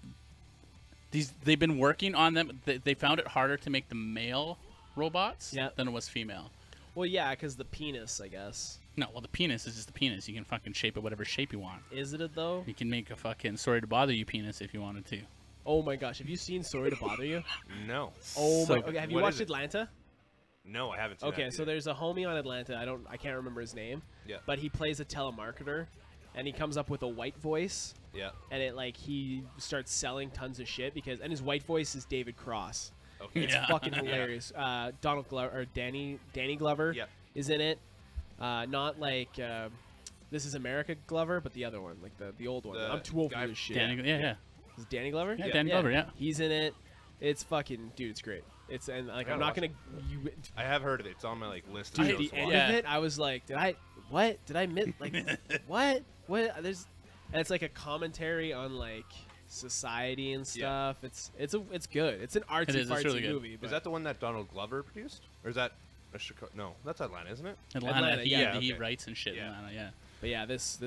they've been working on them. They found it harder to make the male robots Yeah. than it was female. Well, yeah, because the penis, I guess. No, well the penis is just the penis. You can fucking shape it whatever shape you want. Is it though? You can make a fucking sorry to bother you penis if you wanted to. Oh my gosh, have you seen Sorry to Bother You? no. Oh So- my. Okay, have you what watched is it? Atlanta? No, I haven't seen Okay, that so either. there's a homie on Atlanta. I can't remember his name. Yeah. But he plays a telemarketer, and he comes up with a white voice, Yeah. and it like he starts selling tons of shit and his white voice is David Cross. Okay. It's Yeah. fucking hilarious. Donald Glover or Danny Glover Yeah. is in it. Not like This Is America Glover, but the other one, like the old one. The I'm too old for guy- this shit. Danny, yeah. Is it Danny Glover? Yeah, Danny Glover, yeah. He's in it. It's fucking dude. It's great. It's and like I I'm gotta not gonna. watch You, I have heard of it. It's on my like list of dude, shows the to end watch. Yeah. of it, I was like, did I miss like what? There's, and it's like a commentary on like society and Yeah. stuff. It's good. It's an artsy It is, it's fartsy really good. movie. Is but- that the one that Donald Glover produced, or is that a Chicago? No, that's Atlanta, isn't it? Atlanta, he yeah, he okay. writes and shit in Yeah. Atlanta, yeah. But yeah, this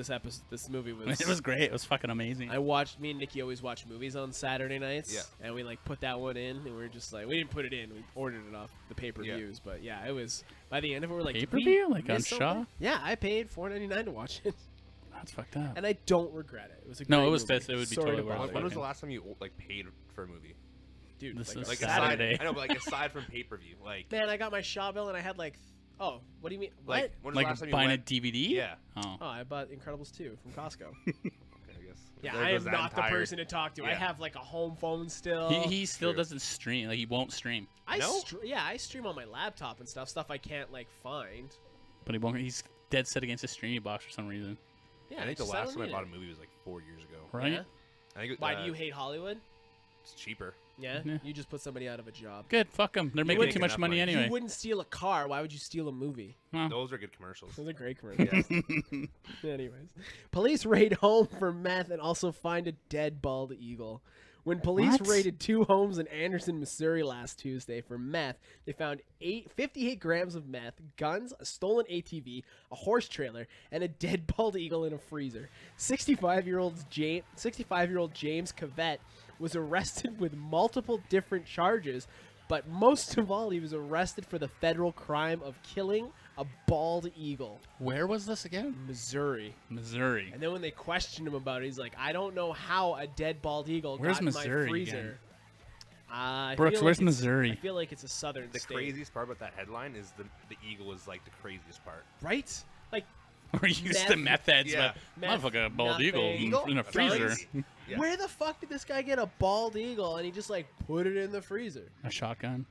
movie was. It was great. It was fucking amazing. I watched. Me and Nikki always watch movies on Saturday nights. Yeah. And we like put that one in, and we were just like, we didn't put it in. We ordered it off the pay-per-views. But yeah, it was. By the end of it, we're like, did we Pay-per-view? Like on miss Shaw? something? Yeah, I paid $4.99 to watch it, That's fucked up. and I don't regret it. It was a No, great it was movie. this- it would be Sorry totally to worth it. bother When you. was the last time you like paid for a movie? Dude, This like, is Like Saturday. aside, I know, but like aside from pay per view, like man, I got my Shaw bill, and I had like, oh, what do you mean? What? like when was the last Like time you buying went? a DVD? Yeah. Oh. Oh, I bought Incredibles 2 from Costco. Okay, I guess. Yeah, There I am goes that not the entire- person to talk to. I Yeah. have like a home phone still. He still True. doesn't stream. Like he won't stream. No? I stream on my laptop and stuff I can't like find. But he won't. He's dead set against his streaming box for some reason. Yeah, I think the just last don't time I need bought a it. movie was like 4 years ago. Right? Yeah? I think it, Why do you hate Hollywood? It's cheaper. Yeah? Yeah. You just put somebody out of a job. Good. Fuck them. They're making wouldn't too get much enough money money. anyway. You wouldn't steal a car. Why would you steal a movie? Well, Those are good commercials. Those are great commercials. Anyways, police raid home for meth and also find a dead bald eagle. When police What? raided 2 homes in Anderson, Missouri last Tuesday for meth, they found 58 grams of meth, guns, a stolen ATV, a horse trailer, and a dead bald eagle in a freezer. 65-year-old James Cavett was arrested with multiple different charges, but most of all, he was arrested for the federal crime of killing a bald eagle. Where was this again? Missouri. Missouri. And then when they questioned him about it, he's like, I don't know how a dead bald eagle Where's got in my Missouri freezer. again? I Brooks, feel where's like it's- Missouri? I feel like it's a southern The state. craziest part about that headline is the eagle is like the craziest part. Right? Like, We're used to meth heads, Yeah. but Meth, motherfucker, a bald eagle nothing. in a freezer. Guns. Yeah. Where the fuck did this guy get a bald eagle and he just like put it in the freezer? A shotgun.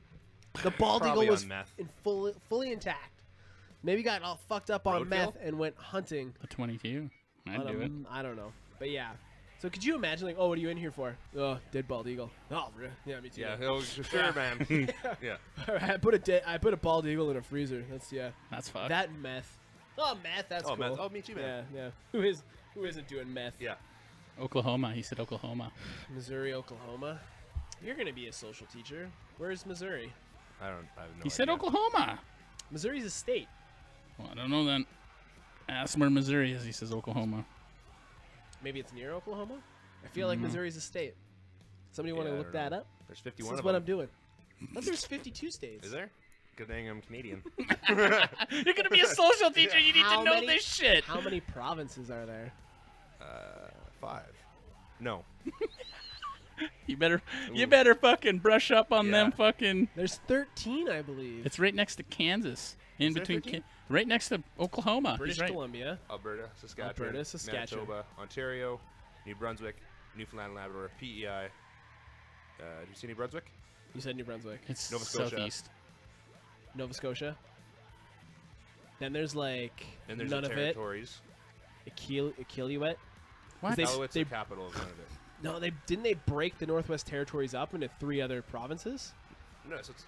The bald Probably eagle was on meth. fully intact. Maybe got all fucked up on Roadkill? meth and went hunting. The 22. I'd on do a- it. I don't know. But yeah. So could you imagine like, oh, what are you in here for? Oh, dead bald eagle. Oh, really? Yeah, me too. Yeah, oh, sure, man. Yeah. I put a bald eagle in a freezer. That's That's fucked. that and meth. Oh, meth. That's Oh, cool. meth. Oh, me too, man. Yeah, yeah. Who isn't doing meth? Yeah. Oklahoma. He said Oklahoma. Missouri, Oklahoma. You're gonna be a social teacher. Where's Missouri? I have no He said idea. Oklahoma. Missouri's a state. Well, I don't know then. Ask where Missouri is. He says Oklahoma. Maybe it's near Oklahoma. I feel like Missouri's a state. Somebody want Yeah, to I look don't know. that up? There's This 51 is of what them. I'm doing. But there's 52 states. Is there? Good thing I'm Canadian. You're gonna be a social teacher. You need How to know many- this shit. How many provinces are there? 5. No. You better fucking brush up on them Yeah. fucking. There's 13, I believe. It's right next to Kansas. In Is there between, 13? right next to Oklahoma. British He's right. Columbia. Alberta, Saskatchewan, Alberta, Saskatchewan. Manitoba, Ontario, New Brunswick, Newfoundland, Labrador, PEI. Did you see New Brunswick? You said New Brunswick. It's Nova Scotia. southeast. Nova Scotia. Then there's like Then there's none the of it. territories. Iqaluit. What? They- Iqaluit's they- the capital of Canada. No, they didn't. They break the Northwest Territories up into 3 other provinces. No, so it's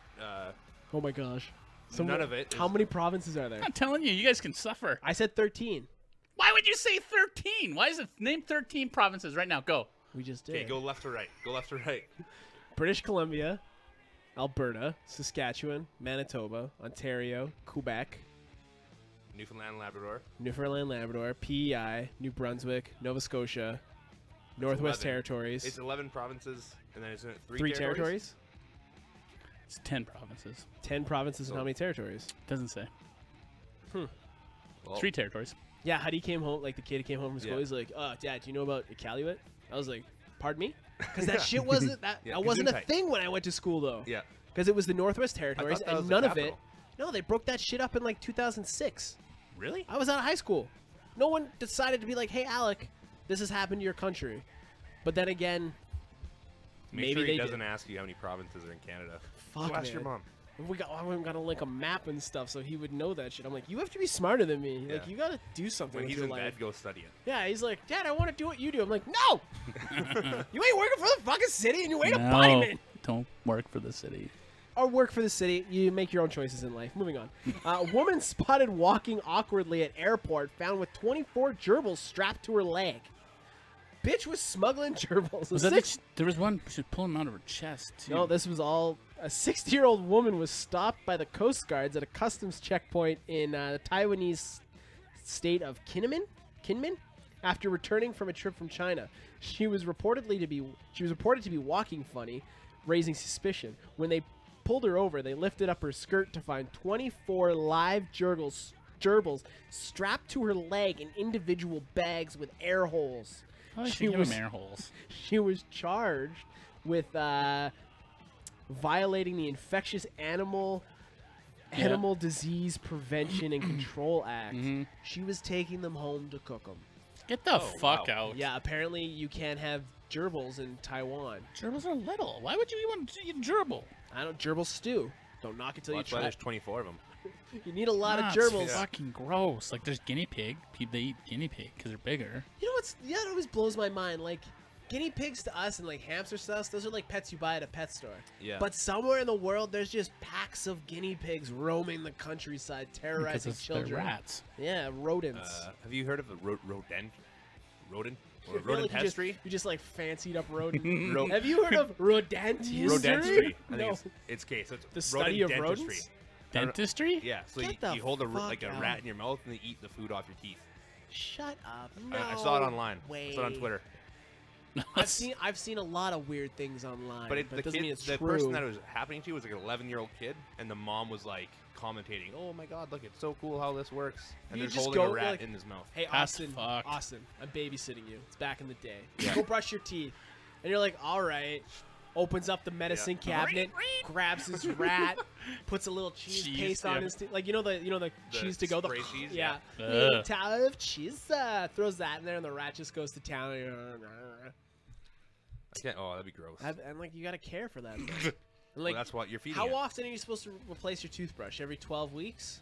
Oh my gosh. none of it. How is- many provinces are there? I'm telling you, you guys can suffer. I said 13. Why would you say 13? Why is it name 13 provinces right now? Go. We just Okay, did. go left to right. Go left to right. British Columbia, Alberta, Saskatchewan, Manitoba, Ontario, Quebec, Newfoundland, Labrador. Newfoundland, Labrador, PEI, New Brunswick, Nova Scotia, Northwest 11. Territories. It's 11 provinces, and then it's 3 territories. It's 10 provinces. 10 provinces and So- how many territories? Doesn't say. Well, 3 territories. Yeah, Huddy came home, like the kid who came home from school. Yeah. He's like, "Oh, Dad, do you know about Iqaluit?" I was like, "Pardon me?" Because that shit wasn't that. Yeah, that wasn't a Gesundheit. thing when I went to school though. Yeah. Because it was the Northwest Territories, that was and the none of it. capital. No, they broke that shit up in like 2006. Really? I was out of high school. No one decided to be like, "Hey, Alec, this has happened to your country." But then again, Make maybe sure they he doesn't did. ask you how many provinces are in Canada. Fuck, Go ask your man. mom. I'm gonna link a map and stuff so he would know that shit. I'm like, you have to be smarter than me. Like, Yeah. you gotta do something When with he's your in life. bed, go study it. Yeah, he's like, Dad, I want to do what you do. I'm like, no, you ain't working for the fucking city, and you ain't a No, bodyman. don't work for the city. Or work for the city. You make your own choices in life. Moving on. A woman spotted walking awkwardly at airport found with 24 gerbils strapped to her leg. Bitch was smuggling gerbils. Was that there was one she was pulling them out of her chest too. No, this was all. A 60-year-old woman was stopped by the Coast Guards at a customs checkpoint in the Taiwanese state of Kinmen after returning from a trip from China. She was reported to be walking funny, raising suspicion. When they pulled her over, they lifted up her skirt to find 24 live gerbils strapped to her leg in individual bags with air holes. Oh, she she give was- them air holes. She was charged with violating the Infectious Animal Disease Prevention and Control Act. Mhm. She was taking them home to cook them. Get the Oh, fuck wow. out. Yeah, apparently you can't have gerbils in Taiwan. Gerbils are little. Why would you want to eat a gerbil? I don't gerbil stew. Don't knock it till Well, you that's why try. there's 24 of them. You need a lot Nah, of it's gerbils. fucking gross. Like there's guinea pig. They eat guinea pig because they're bigger. You know what's that always blows my mind? Like guinea pigs to us and like hamster stuff, those are like pets you buy at a pet store. Yeah. But somewhere in the world, there's just packs of guinea pigs roaming the countryside, Because terrorizing it's they're children. rats. Yeah, rodents. Have you heard of a rodent? I feel like Rodentistry. you just like fancied up rodent. Ro- Have you heard of rodentistry? Rodentistry. I No. think it's okay. So it's The study of rodent rodents? dentistry. I don't know- Dentistry? Yeah. So Get the you hold a like a fuck rat out. in your mouth and they eat the food off your teeth. Shut up. No I saw it online. way. I saw it on Twitter. I've seen a lot of weird things online, But it doesn't mean it's the true. person that it was happening to was like an 11-year-old kid, and the mom was like commentating, "Oh my God, look, it's so cool how this works." And You they're just holding a go, rat like- in his mouth. Hey, That's Austin, fucked. Austin, I'm babysitting you. It's back in the day. Yeah. Go brush your teeth. And you're like, all right. Opens up the medicine cabinet, grabs his rat, puts a little cheese Cheese, paste on yeah. his teeth. Like, you know the cheese to go? The spray cheese, yeah. yeah. Little Ugh. tower of cheese. Throws that in there, and the rat just goes to town. I can't, oh, that'd be gross. And, like, you got to care for that. And, Well, like, that's what you're feeding. how it. often are you supposed to replace your toothbrush? Every 12 weeks?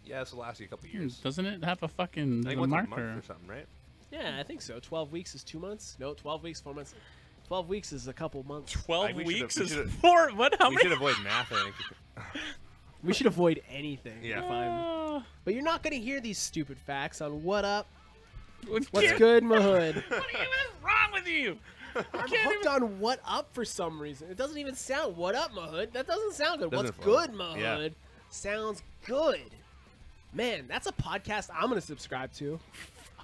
Yeah, this will last you a couple of years. Doesn't it have a fucking I think a once a marker? month or something, right? Yeah, I think so. 12 weeks is 2 months? No, 12 weeks, 4 months. 12 weeks is a couple months. 12 we should've- weeks we is should've- 4. What? How We many? should avoid math, I think. We should avoid anything. Yeah. If I'm... But you're not going to hear these stupid facts on What Up, What's What's Good, My Hood. What is wrong with you? I'm can't hooked on What Up for some reason. It doesn't even sound What Up, My Hood. That doesn't sound good. Doesn't What's flow. Good, My Yeah. Hood sounds good. Man, that's a podcast I'm going to subscribe to.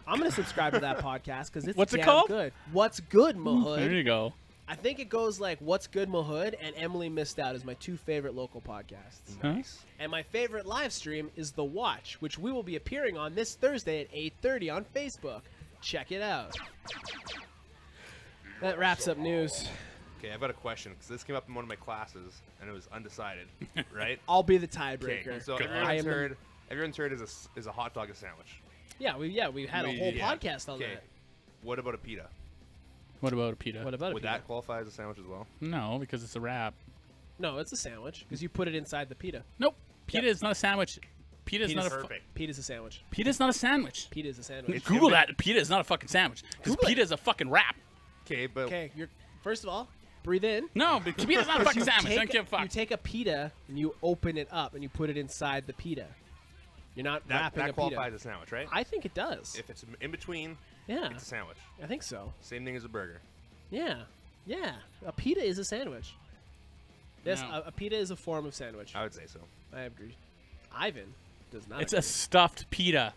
I'm going to subscribe to that podcast because it's What's it damn called? good. What's Good, My Hood. There you go. I think it goes like What's Good, My Hood and Emily Missed Out is my two favorite local podcasts. Huh? And my favorite live stream is The Watch, which we will be appearing on this Thursday at 8:30 on Facebook. Check it out. That wraps up news. Okay, I've got a question because this came up in one of my classes and it was undecided, right? I'll be the Okay, tiebreaker. so I am everyone's heard is a hot dog a sandwich. yeah, we had a whole podcast on Okay, that. what about a pita? What about a pita? What about Would it? that qualify as a sandwich as well? No, because it's a wrap. No, it's a sandwich because you put it inside the pita. Nope. Pita is not a sandwich. Pita is not a. perfect. Pita's a sandwich. Pita is not a sandwich. Pita is a sandwich. Google that. Pita is not a fucking sandwich. Because Google it. pita is a fucking wrap. Okay, but Okay, you're first of all, breathe in. No, but pita is not a fucking You sandwich. I don't take, give a fuck. you take a pita and you open it up and you put it inside the pita. You're not wrapping that a qualifies pita. as a sandwich, right? I think it does. If it's in between, Yeah, it's a sandwich. I think so. Same thing as a burger. Yeah, yeah. A pita is a sandwich. Yes, No. a pita is a form of sandwich. I would say so. I agree. Ivan does not. It's agree. a stuffed pita.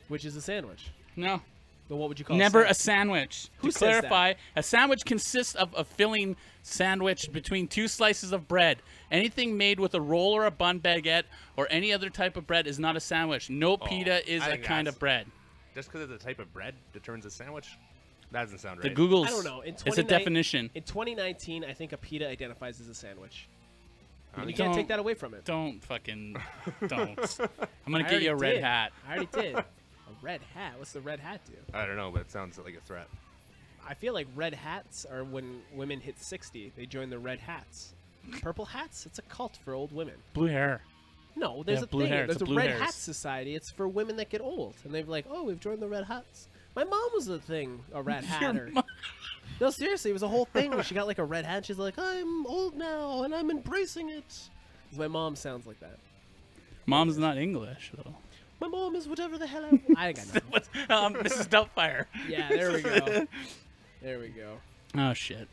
Which is a sandwich. No. But what would you call Never a a sandwich. Who To says that? clarify, a sandwich consists of a filling sandwich between two slices of bread. Anything made with a roll or a bun baguette or any other type of bread is not a sandwich. No pita is I a think kind that's- of bread. Just because it's a type of bread determines a sandwich? That doesn't sound The right. Google's. I don't know. In It's a 29 definition. In 2019, I think a pita identifies as a sandwich. I don't You think- can't Don't- take that away from it. Don't fucking. Don't. I'm going I to get you a already red did. hat. I already did. A red hat? What's the red hat do? I don't know, but it sounds like a threat. I feel like red hats are when women hit 60, they join the red hats. Purple hats? It's a cult for old women. Blue hair. No, there's Yeah, a blue thing. hair. There's It's a a blue red hairs. hat society. It's for women that get old, and they're like, "Oh, we've joined the red hats." My mom was a thing, a red hatter. No, seriously, it was a whole thing where she got like a red hat. She's like, "I'm old now, and I'm embracing it." 'Cause my mom sounds like that. Mom's not English, though. My mom is whatever the hell I got nothing. What's, Mrs. Doubtfire. Yeah, there we go. There we go. Oh, shit.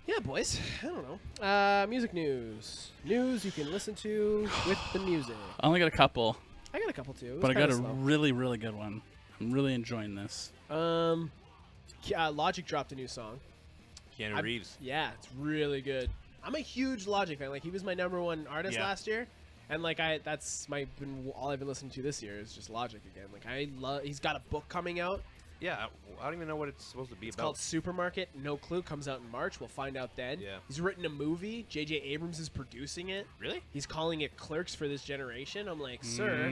Yeah, boys. I don't know. Music news. News you can listen to with the music. I only got a couple, I got a couple too. It was but I got kinda a slow. really, really good one. I'm really enjoying this. Logic dropped a new song. Keanu Reeves. Yeah, it's really good. I'm a huge Logic fan. Like he was my #1 artist Yeah. last year, and like that's all I've been listening to this year is just Logic again. Like I love. He's got a book coming out. Yeah, I don't even know what it's supposed to be It's about. called Supermarket. No clue. Comes out in March. We'll find out then. Yeah. He's written a movie. J.J. Abrams is producing it. Really? He's calling it Clerks for this generation. I'm like, sir,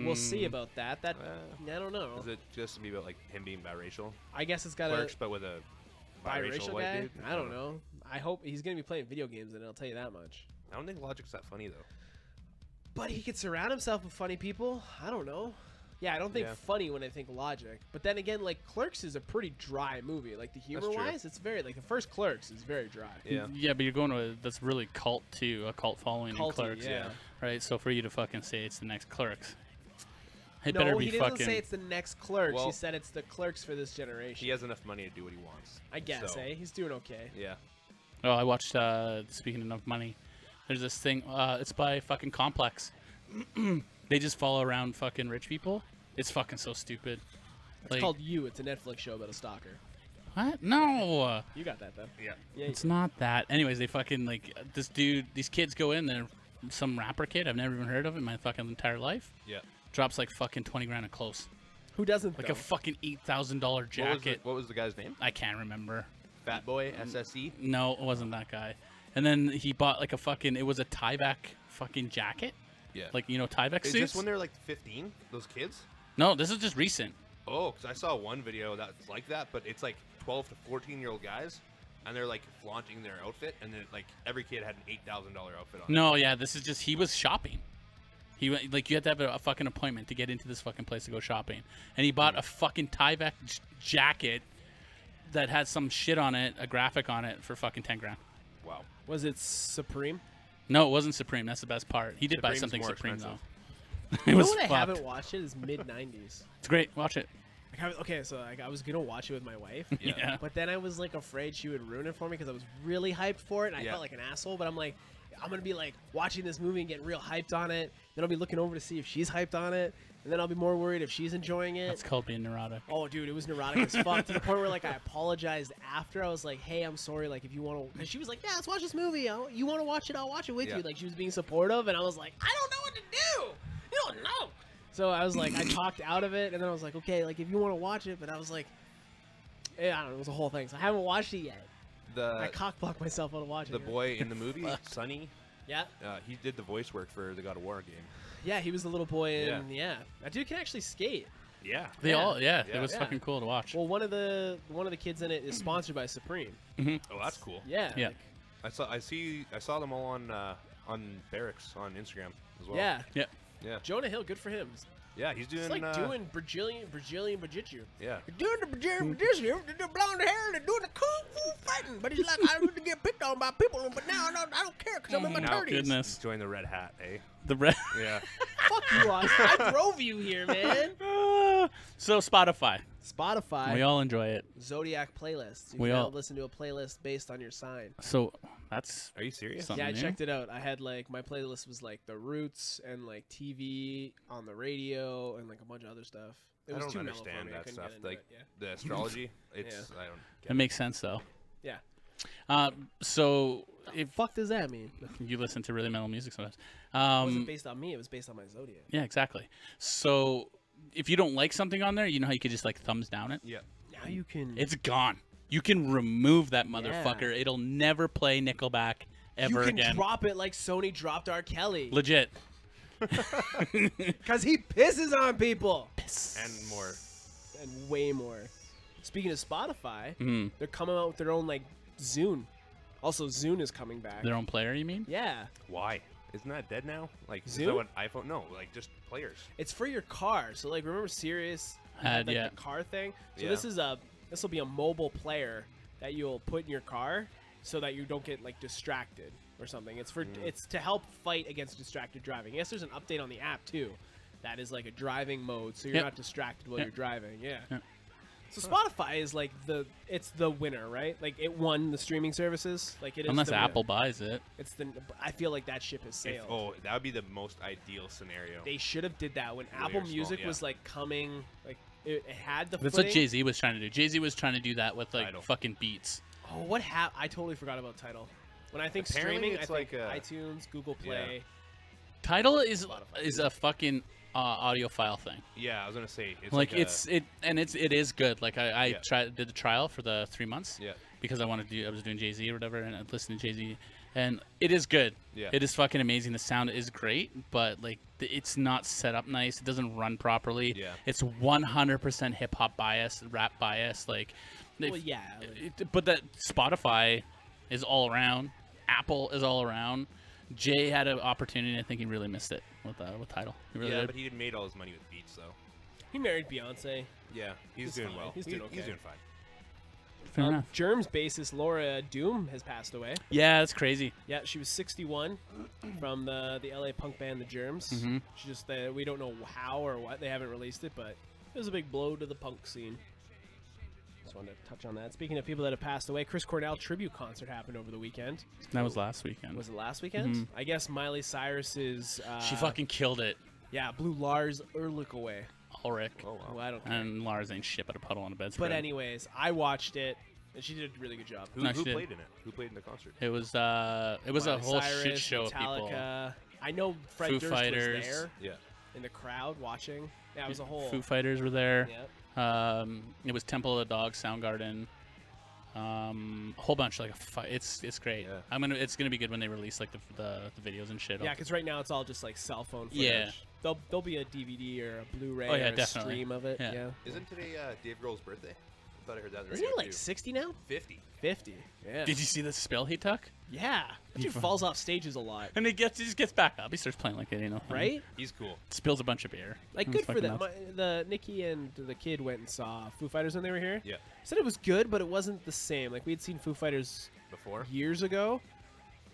we'll see about that. That I don't know. Is it just to be about like him being biracial? I guess it's got Clerks, but with a a biracial biracial white guy. dude? I don't know. I hope he's gonna be playing video games, and I'll tell you that much. I don't think Logic's that funny though. But he could surround himself with funny people. I don't know. Yeah, I don't think Yeah. funny when I think Logic. But then again, like Clerks is a pretty dry movie. Like the humor true. wise, it's very like the first Clerks is very dry. Yeah. Yeah, but you're going to that's really cult too, a cult following in Culty, Clerks, yeah. right? So for you to fucking say it's the next Clerks, It No, better be he didn't fucking. say it's the next Clerks. Well- he said it's the Clerks for this generation. He has enough money to do what he wants. I guess, so, He's doing okay. Yeah. Oh, I watched. Speaking of money, there's this thing. It's by fucking Complex. They just follow around fucking rich people. It's fucking so stupid. It's called You. It's a Netflix show about a stalker. What? No. You got that, though. Yeah. Yeah, It's not that. Anyways, they fucking like this dude. These kids go in there. Some rapper kid I've never even heard of in my fucking entire life. Yeah. Drops like fucking 20 grand of clothes, who doesn't, like though? a fucking $8,000 jacket. What was the guy's name? I can't remember. Fat Boy SSE. No, it wasn't that guy. And then he bought like a fucking. It was a Tyvek fucking jacket. Yeah. Like Tyvek Is suits. this when they're like 15? Those kids? No, this is just recent. Oh, because I saw one video that's like that, but it's like 12 to 14-year-old guys, and they're like flaunting their outfit, and then like every kid had an $8,000 outfit on. No, yeah, this is just he was shopping. He went like you had to have a fucking appointment to get into this fucking place to go shopping, and he bought a fucking Tyvek jacket that had some shit on it, a graphic on it for fucking 10 grand. Wow. Was it Supreme? No, it wasn't Supreme. That's the best part. He did buy Supreme's something more Supreme expensive. though. You It know was what I fucked. haven't watched? It is mid-90s. It's great. Watch it. Okay, so like, I was going to watch it with my wife. Yeah. But then I was like afraid she would ruin it for me because I was really hyped for it. And I Yeah. felt like an asshole. But I'm like, I'm going to be like watching this movie and getting real hyped on it. Then I'll be looking over to see if she's hyped on it. And then I'll be more worried if she's enjoying it. That's called being neurotic. Oh, dude, it was neurotic as fuck to the point where like I apologized after. I was like, "Hey, I'm sorry. Like, if you want to," because she was like, "Yeah, let's watch this movie. You want to watch it? I'll watch it with Yeah. you." Like, she was being supportive, and I was like, "I don't know what to do. You don't know." So I was like, I talked out of it, and then I was like, "Okay, like if you want to watch it," but I was like, "Yeah, I don't know." It was a whole thing. So I haven't watched it yet. I The cockblocked myself out of watching the it. boy in the movie, Sonny, Yeah, he did the voice work for the God of War game. yeah, he was the little boy, and yeah, that dude can actually skate. Yeah. They Yeah. all, yeah, Yeah. it was Yeah. fucking cool to watch. Well, one of the kids in it is sponsored by Supreme. Oh, that's cool. Yeah, Yeah. like, I saw them all on Barracks on Instagram as well. yeah. Yeah. Yeah. Jonah Hill, good for him. Yeah, he's doing It's like doing Brazilian jiu-jitsu. Yeah. Doing the Brazilian jiu-jitsu, the blonde hair, and doing the kung fu fighting. But he's like, I used to get picked on by people, but now I don't care because I'm in my Now- 30s. Goodness. He's doing the red hat, eh? The red. Yeah. Fuck you, Austin. I drove you here, man. So Spotify, Spotify, we all enjoy it. Zodiac playlists. You We can now all- listen to a playlist based on your sign. So that's Are you serious? Something Yeah, I new? checked it out. I had like my playlist was like the Roots and like TV on the radio and like a bunch of other stuff. It I was don't too mellow for understand me. I that couldn't stuff. get into Like it. Yeah. the astrology, it's I don't. it makes sense though. Yeah. So if Fuck does that mean? you listen to really metal music sometimes, It wasn't based on me. It was based on my zodiac. yeah, exactly. So if you don't like something on there, you know how you could just like thumbs down it. Yeah. Now you can. It's gone. You can remove that motherfucker. It'll never play Nickelback ever you can again. drop it like Sony dropped R. Kelly. Legit. Because he pisses on people. And more. And way more. Speaking of Spotify, Mhm. they're coming out with their own like Zune. Also, Zune is coming back. Their own player, you mean? Yeah. Why? Isn't that dead now? Like, is Zoom? that what iPhone? No, like just players. It's for your car. So like remember Sirius Had, like yeah. the car thing? So Yeah. this will be a mobile player that you'll put in your car so that you don't get like distracted or something. It's for it's to help fight against distracted driving. Yes, there's an update on the app too. That is like a driving mode so you're Yep. not distracted while Yep. you're driving. Yeah. Yep. So Spotify is like it's the winner, right? Like it won the streaming services. Like it is Unless the winner. Apple buys it. It's the I feel like that ship has If, sailed. oh, that would be the most ideal scenario. They should have did that when Really Apple are small, Music yeah. was like coming like it had the That's what footing. Jay Z was trying to do. Jay Z was trying to do that with like Tidal. fucking beats. Oh, what I totally forgot about Tidal. When I think Apparently streaming, it's I think like a- iTunes, Google Play. Tidal is a fucking audiophile thing. Yeah, I was gonna say it's Like a- it is good. Like I Yeah. did the trial for the 3 months. Yeah. Because I was doing Jay Z or whatever, and I listened to Jay Z, and it is good. Yeah. It is fucking amazing. The sound is great, but like it's not set up nice. It doesn't run properly. Yeah. It's 100% hip hop bias, rap bias. Like, Well, yeah. like- but that Spotify is all around. Apple is all around. Jay had an opportunity. I think he really missed it with Tidal. He really yeah, did. but he made all his money with beats though. he married Beyonce. Yeah, he's He's doing fine. well. He's doing okay. He's doing fine. Fair enough. Germs bassist Laura Doom has passed away. Yeah, that's crazy. Yeah, she was 61 from the LA punk band The Germs. Mhm. She just we don't know how or what. They haven't released it, but it was a big blow to the punk scene. Just wanted to touch on that. Speaking of people that have passed away, Chris Cornell tribute concert happened over the weekend. That was last weekend. Was it last weekend? I guess Miley Cyrus's She fucking killed it. blew Lars Ulrich away. Ulrich. Oh, wow. Well, I don't care. And Lars ain't shit but a puddle on a bedspread. But anyways, I watched it, and she did a really good job. Who, No, who she did. played in it? Who played in the concert? It was a Miley whole Cyrus, shit show of people. Metallica. I know Fred Foo Durst Fighters. was there Yeah. in the crowd watching. Yeah, it was a whole. Foo Fighters were there. Yeah. It was Temple of the Dog, Soundgarden. A whole bunch. It's great. Yeah. It's gonna be good when they release like the videos and shit. Yeah, because right now it's all just like cell phone footage. Yeah. There'll be a DVD or a Blu-ray Oh, yeah, or a definitely. stream of it. Yeah. Yeah. Isn't today Dave Grohl's birthday? I thought I heard that. on the Isn't he radio, like too. 60 now? 50? 50. Yeah. Did you see the spill he took? Yeah. That dude falls off stages a lot. And he just gets back up. He starts playing like it, Right? He's cool. Spills a bunch of beer. Like, It was good for fucking them. nuts. The Nikki and the kid went and saw Foo Fighters when they were here. Yeah. Said it was good, but it wasn't the same. Like, we had seen Foo Fighters Before? years ago,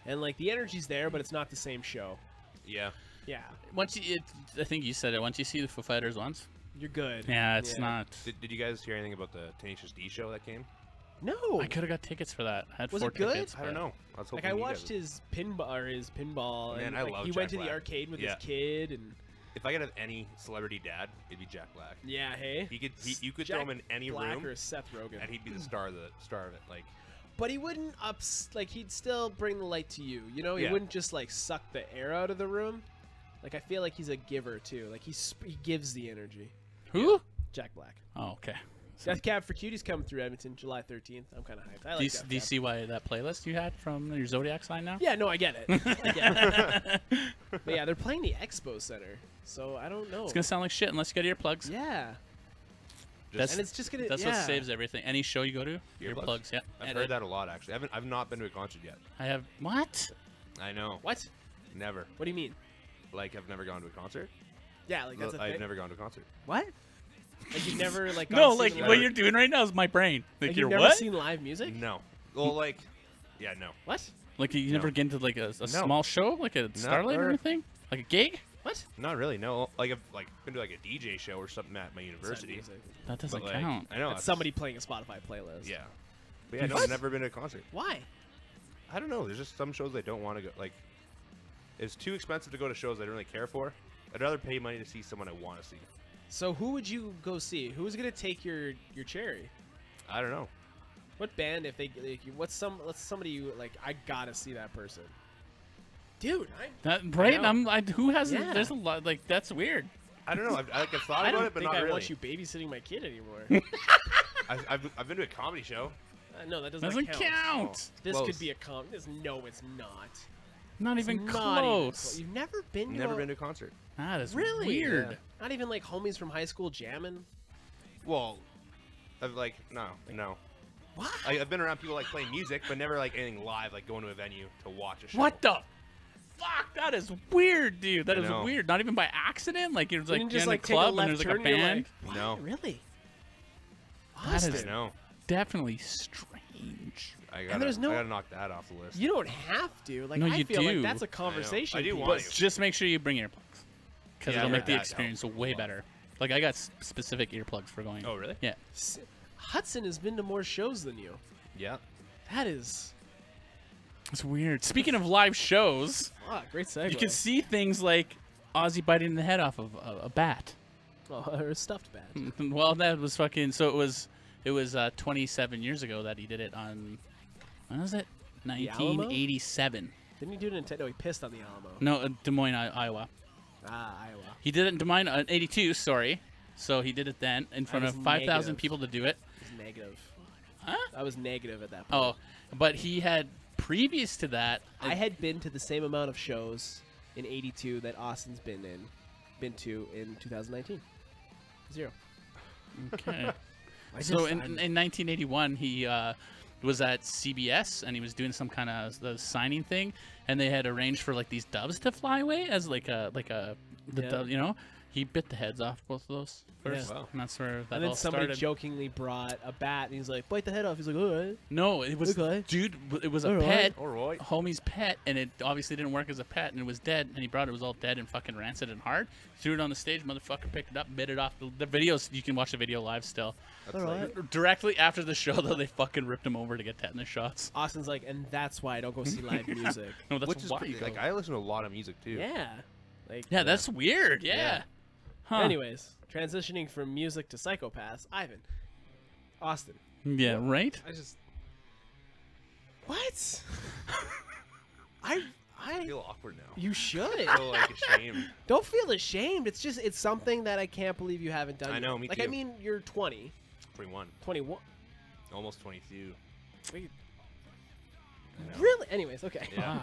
and like the energy's there, but it's not the same show. Yeah. Yeah. I think you said it. Once you see the Foo Fighters once, You're good. yeah, it's not. Did you guys hear anything about the Tenacious D show that came? No. I could have got tickets for that. I had Was 4 it good? tickets. I don't but- know. I was Like hoping I you watched guys would- his pinball, Man, and I like, love he Jack went to the Black. arcade with Yeah. his kid, and If I could have any celebrity dad, it'd be Jack Black. yeah, hey, You could Jack throw him in any Black room, or Seth Rogen, and he'd be the star of it. Like, but he wouldn't like he'd still bring the light to you. You know, he Yeah. wouldn't just like suck the air out of the room. Like I feel like he's a giver too. Like he gives the energy. Who? Jack Black. Oh, okay. Death Cab for Cuties coming through Edmonton July 13th. I'm kind of hyped. I like Do you, Death do you Cab. see why that playlist you had from your Zodiac sign now? Yeah, no, I get it. I get it. But yeah, they're playing the Expo Center, so I don't know. It's gonna sound like shit unless you get earplugs. Yeah, That's and it's just gonna. that's yeah. what saves everything. Any show you go to, earplugs. Yeah. I've And heard that a lot actually. I've not been to a concert yet. I have what? I know. What? Never. What do you mean? Like I've never gone to a concert. Yeah, like that's a I've thing. never gone to a concert. What? Like you've never like No, gone like seen what live- you're doing right now is my brain. Like, like you're you've never what? seen live music? No. Well, like, yeah, no. What? Like you never get into like a small show, like a Starlight or or- anything, like a gig. What? Not really. No. Like I've been to like a DJ show or something at my university. Music. That doesn't But, like, count. I know That's somebody playing a Spotify playlist. Yeah. But yeah, no, I've never been to a concert. Why? I don't know. There's just some shows I don't want to go. Like, it's too expensive to go to shows I don't really care for. I'd rather pay money to see someone I want to see. So who would you go see? Who's gonna take your cherry? I don't know. What band? If they, like, what's somebody you like? I gotta see that person. Dude, That right? know. Who hasn't? Yeah. There's a lot. Like that's weird. I don't know. I've thought I about don't it, but think not I really. want you babysitting my kid anymore. I've been to a comedy show. No, that Doesn't count. This Close. could be a No, it's not. Not It's even not close. You've never been to Never a, been to a concert. That is really weird. Not even like homies from high school jamming. Well, I've like no. What? I've been around people like playing music, but never like anything live, like going to a venue to watch a show. What the? Fuck, that is weird, dude. That I is know. weird. Not even by accident. Like you're like didn't just in like a take a club and left there's like turn a and you're band. like, No. what? Really? That is- Austin, I know. Definitely strange. I gotta, there's no- I gotta knock that off the list. you don't have to. Like No, I you feel do. like that's a conversation. I do piece. want But just make sure you bring earplugs, because Yeah, it'll I make heard the that experience helps. way better. Like I got specific earplugs for going. Oh, really? Yeah. Hudson has been to more shows than you. Yeah. That is It's weird. Speaking of live shows, great segue. you can see things like Ozzy biting the head off of a bat. or a stuffed bat. Well, that was fucking. So it was 27 years ago that he did it on. When was it? Alamo? 1987. Didn't he do it in? No, he pissed on the Alamo. No, Des Moines, Iowa. Iowa. He did it in Des Moines, 82. Sorry. So he did it then in front was of 5,000 negative. people to do it. It was negative. Huh? I was negative at that point. Oh, but he had previous to that. I had been to the same amount of shows in '82 that Austin's been to in 2019. 0. Okay. I So just- in I'm- 1981, he was at CBS and he was doing some kind of the signing thing, and they had arranged for like these doves to fly away as like a Yeah. dove, you know. He bit the heads off both of those first, Yeah. Wow. and that's where that And then all somebody started. jokingly brought a bat, and he's like, "Bite the head off." He's like, "All right." No, it was Okay. dude. It was a All right. pet, All right. homie's pet, and it obviously didn't work as a pet, and it was dead. And he brought it was all dead and fucking rancid and hard. Threw it on the stage. Motherfucker picked it up, bit it off. The videos you can watch the video live still. That's All like, right. Directly after the show, though, they fucking ripped him over to get tetanus shots. Austin's like, and that's why I don't go see live music. No, that's which is why. pretty, you go. like I listen to a lot of music too. Yeah. Like. Yeah, that's weird. Yeah. Yeah. Huh. Anyways, transitioning from music to psychopaths, Ivan, Austin. Yeah. Right. I just. What? I. I feel awkward now. You should. I feel like ashamed. Don't feel ashamed. It's something that I can't believe you haven't done. I yet. know, me Like I too. mean, you're 20, 21, 21. almost 22. Wait, I know. really? Anyways, okay. Yeah.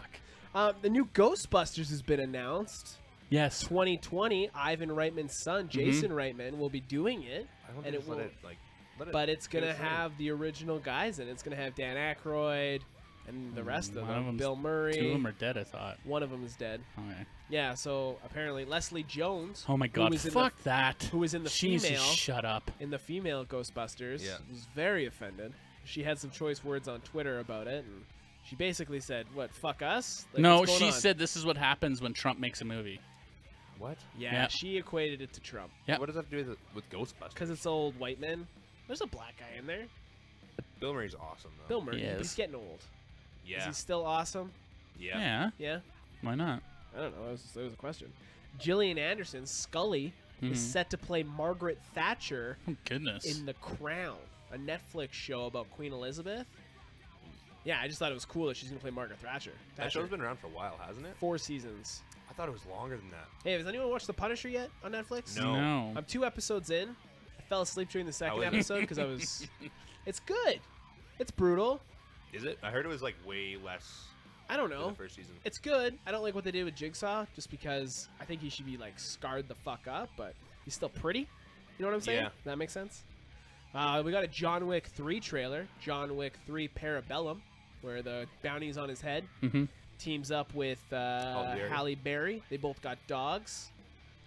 Fuck. The new Ghostbusters has been announced. Yes. 2020. Ivan Reitman's son, Jason Reitman, will be doing it, I don't and think it just let will. it like. Let it But it's get gonna its name. have the original guys in it. It's gonna have Dan Aykroyd and the rest of One of them. them's- Bill Murray. 2 of them are dead. I thought. One of them is dead. Okay. Yeah. So apparently Leslie Jones. Oh my who God. was in Fuck that. who was in the She needs to female shut up. in the female Ghostbusters Yeah. was very offended. She had some choice words on Twitter about it, and she basically said, "What? Fuck us?" Like, No, what's going she on? said this is what happens when Trump makes a movie. What? Yeah, Yeah. she equated it to Trump Yeah. What does that have to do with Ghostbusters? because it's old white men. There's a black guy in there. Bill Murray's awesome though. Bill Murray. He He's is. getting old. Is Yeah. he still awesome? Yeah. Yeah. Yeah. Why not? I don't know. That was a question. Gillian Anderson, Scully, is set to play Margaret Thatcher Oh goodness. in The Crown, a Netflix show about Queen Elizabeth. Yeah, I just thought it was cool that she's gonna play Margaret Thatcher. That show's been around for a while, hasn't it? 4 seasons. I thought it was longer than that. Hey, has anyone watched The Punisher yet on Netflix? No. No. I'm 2 episodes in. I fell asleep during the second is it? episode because I was. It's good. It's brutal. Is it? I heard it was like way less I don't than know. the first season. It's good. I don't like what they did with Jigsaw, just because I think he should be like scarred the fuck up, but he's still pretty. You know what I'm saying? Yeah. That makes sense. We got a John Wick 3 trailer, John Wick 3 Parabellum, where the bounty's on his head. Mhm. Teams up with Berry. Halle Berry. They both got dogs.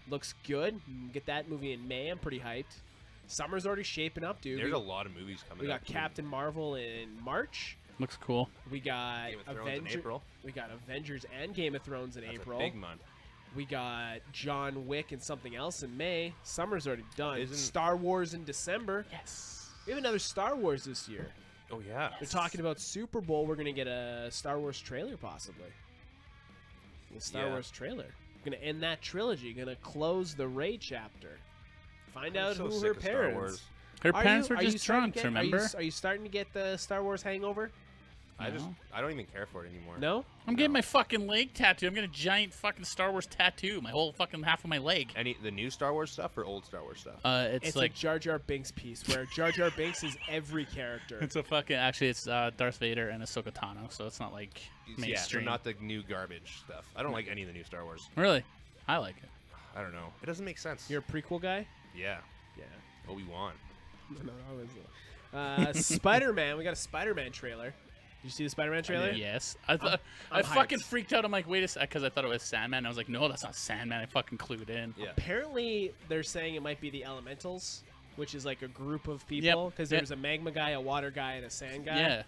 Looks good. Get that movie in May. I'm pretty hyped. Summer's already shaping up, dude. There's a lot of movies coming. We got up, too. Captain Marvel in March. Looks cool. We got Game of Thrones in April. We got Avengers and Game of Thrones in That's April. a big month. We got John Wick and something else in May. Summer's already done. Isn't- Star Wars in December. Yes. We have another Star Wars this year. Oh yeah. They're talking about Super Bowl. We're gonna get a Star Wars trailer, possibly. The Star Yeah. Wars trailer. We're gonna end that trilogy. Gonna close the Rey chapter. Find I'm out so who sick her of Star parents. Wars. Her Are parents you- were are you just starting drunk. to get- Remember? Are you starting to get the Star Wars hangover? I No. don't even care for it anymore. No. I'm getting my fucking leg tattoo. I'm getting a giant fucking Star Wars tattoo. My whole fucking half of my leg. The new Star Wars stuff or old Star Wars stuff? It's It's like a Jar Jar Binks piece where Jar Jar Binks is every character. it's a fucking. Actually, it's Darth Vader and Ahsoka Tano, so it's not like Yeah, so mainstream. not the new garbage stuff. I don't like any of the new Star Wars. Really, I like it. I don't know. It doesn't make sense. You're a prequel guy. Yeah. Yeah. Obi-Wan. No, I was. Spider-Man. We got a Spider-Man trailer. Did you see the Spider-Man trailer? Yes, I thought I I'm fucking hyped. freaked out. I'm like, wait a sec, because I thought it was Sandman. I was like, no, that's not Sandman. I fucking clued in. Yeah. Apparently, they're saying it might be the Elementals, which is like a group of people. Because Yep. there's a magma guy, a water guy, and a sand guy. Yeah.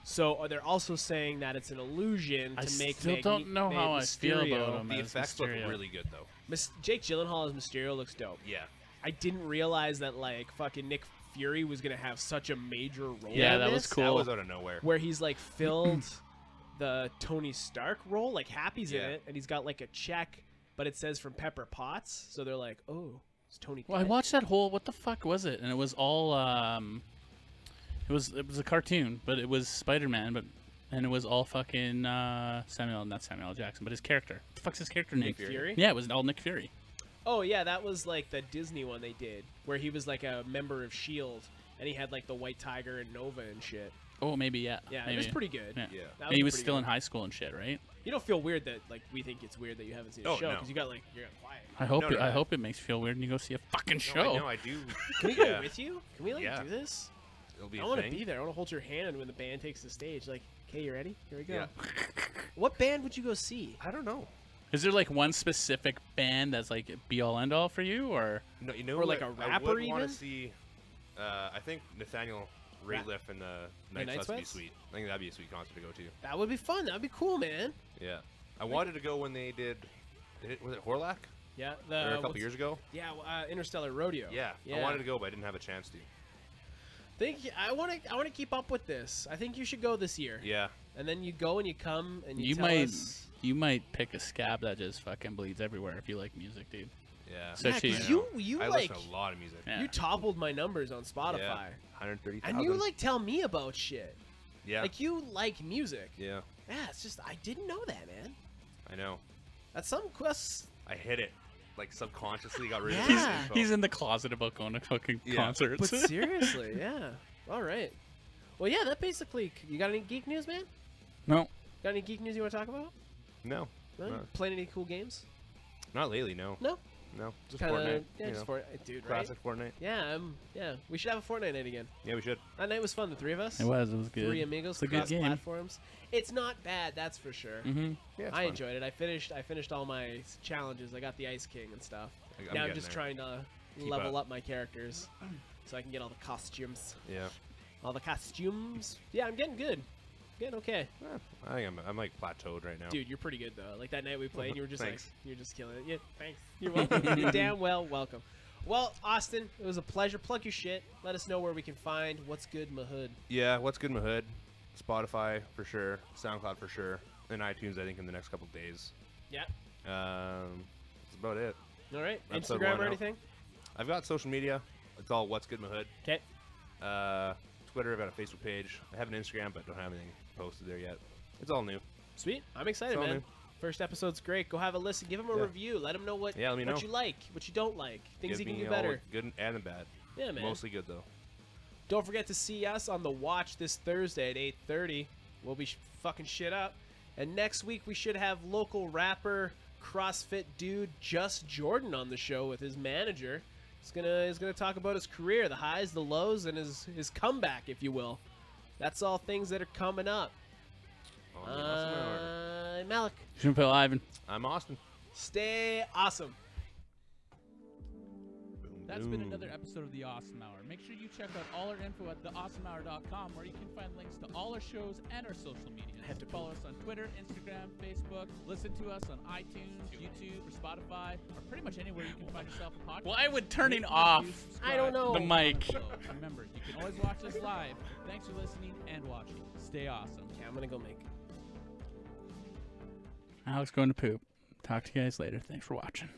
So they're also saying that it's an illusion to I make. still don't know how I feel about him. The as effects look Mysterio. really good though. Jake Gyllenhaal as Mysterio looks dope. Yeah. I didn't realize that like fucking Nick Fury was gonna have such a major role. Yeah, in that was this, cool. That was out of nowhere. Where he's like filled the Tony Stark role, like Happy's in Yeah. it, and he's got like a check, but it says from Pepper Potts, so they're like, oh, it's Tony. Well, I dead? watched that whole. What the fuck was it? And it was all. It was a cartoon, but it was Spider-Man, and it was all fucking not Samuel L. Jackson, but his character. What the fuck's his character name? Nick Fury? Yeah, it was all Nick Fury. Oh yeah, that was like the Disney one they did, where he was like a member of Shield, and he had like the White Tiger and Nova and shit. Oh, maybe yeah. Yeah, maybe. it was pretty good. Yeah. Yeah. That And he was pretty still good. in high school and shit, right? You don't feel weird that like we think it's weird that you haven't seen the Oh, show no. because you got like you're quiet. I hope No, I no. hope it makes you feel weird and you go see a fucking No, show. I do. Can we go with you? Can we like Yeah. do this? It'll be I a want to thing. be there. I want to hold your hand when the band takes the stage. Like, okay, you ready? Here we go. Yeah. What band would you go see? I don't know. Is there like one specific band that's like be all end all for you, or No, you know, Or like what a I rapper would want even? to see. I think Nathaniel Rateliff and the Night Night Sweats would be Sweats? sweet. I think that'd be a sweet concert to go to. That would be fun. That would be cool, man. Yeah, I wanted to go when they did. Was it Horlack? Yeah. Or a couple what's- years ago. Yeah, Interstellar Rodeo. Yeah, I wanted to go, but I didn't have a chance to. I want to keep up with this. I think you should go this year. Yeah, And then you go and you come and you, you tell might us. you might pick a scab that just fucking bleeds everywhere if you like music, dude. yeah. So Yeah, she- 'cause know. you I like listen to a lot of music. Yeah. you toppled my numbers on Yeah, Spotify, 130,000. and you like tell me about shit. Yeah, Like you like music. yeah. Yeah, it's just I didn't know that, man. I know. That's some quest. I hit it, like subconsciously got rid Yeah. of this info. He's in the closet about going to fucking Yeah. concerts. But seriously, yeah. All right. Well, yeah, that basically. You got any geek news, man? No. Got any geek news you want to talk about? No, No? No. Playing any cool games? not lately. No, No. no. Just Kind of. Fortnite. Yeah, you just know, Fortnite, dude. Right? classic Fortnite. Yeah. Yeah. We should have a Fortnite night again. Yeah, we should. That night was fun. The three of us. It was good. Three amigos It's a good across game. platforms. It's not bad, that's for sure. Mm-hmm. Yeah, it's I fun. enjoyed it. I finished all my challenges. I got the Ice King and stuff. I'm now I'm getting just there. trying to Keep level up. up my characters so I can get all the costumes. Yeah. All the costumes. Yeah, I'm getting good. Getting okay. I think I'm like plateaued right now. Dude, you're pretty good though. Like that night we played, you were just Thanks. you're just killing it. Yeah, thanks. You're welcome. You're damn well welcome. Well, Austin, it was a pleasure. Plug your shit. Let us know where we can find What's Good Mahood. Yeah, What's Good in my Hood? Spotify for sure, SoundCloud for sure, and iTunes I think in the next couple days. Yeah. That's about it. All right. Episode Instagram one or out. anything? I've got social media. It's all What's Good in my Hood. Okay. Twitter, I've got a Facebook page. I have an Instagram, but don't have anything posted there yet. It's all new. Sweet. I'm excited, It's all man. new. First episode's great. Go have a listen. Give them a Yeah. review. Let them know what Yeah, let me what know. you like, what you don't like, things Give you can me do better. all good and the bad. Yeah, man. Mostly good though. Don't forget to see us on The Watch this Thursday at 8:30. We'll be fucking shit up. And next week we should have local rapper, CrossFit dude Just Jordan on the show with his manager. He's gonna talk about his career, the highs, the lows, and his comeback, if you will. That's all things that are coming up. On the Awesome Hour. Malik, Shouldn't put Ivan. I'm Austin. stay awesome. Boom, That's been boom. another episode of The Awesome Hour. Make sure you check out all our info at theawesomehour.com, where you can find links to all our shows and our social media. have to follow us on Twitter, Instagram, Facebook. Listen to us on iTunes, YouTube, or Spotify, or pretty much anywhere you can find yourself a podcast. Why would turning Rate, off review, I don't subscribe, know. the mic? comment below. Remember, you can always watch us live. Thanks for listening and watching. Stay awesome. Okay, I'm gonna go make. Alex going to poop. Talk to you guys later. Thanks for watching.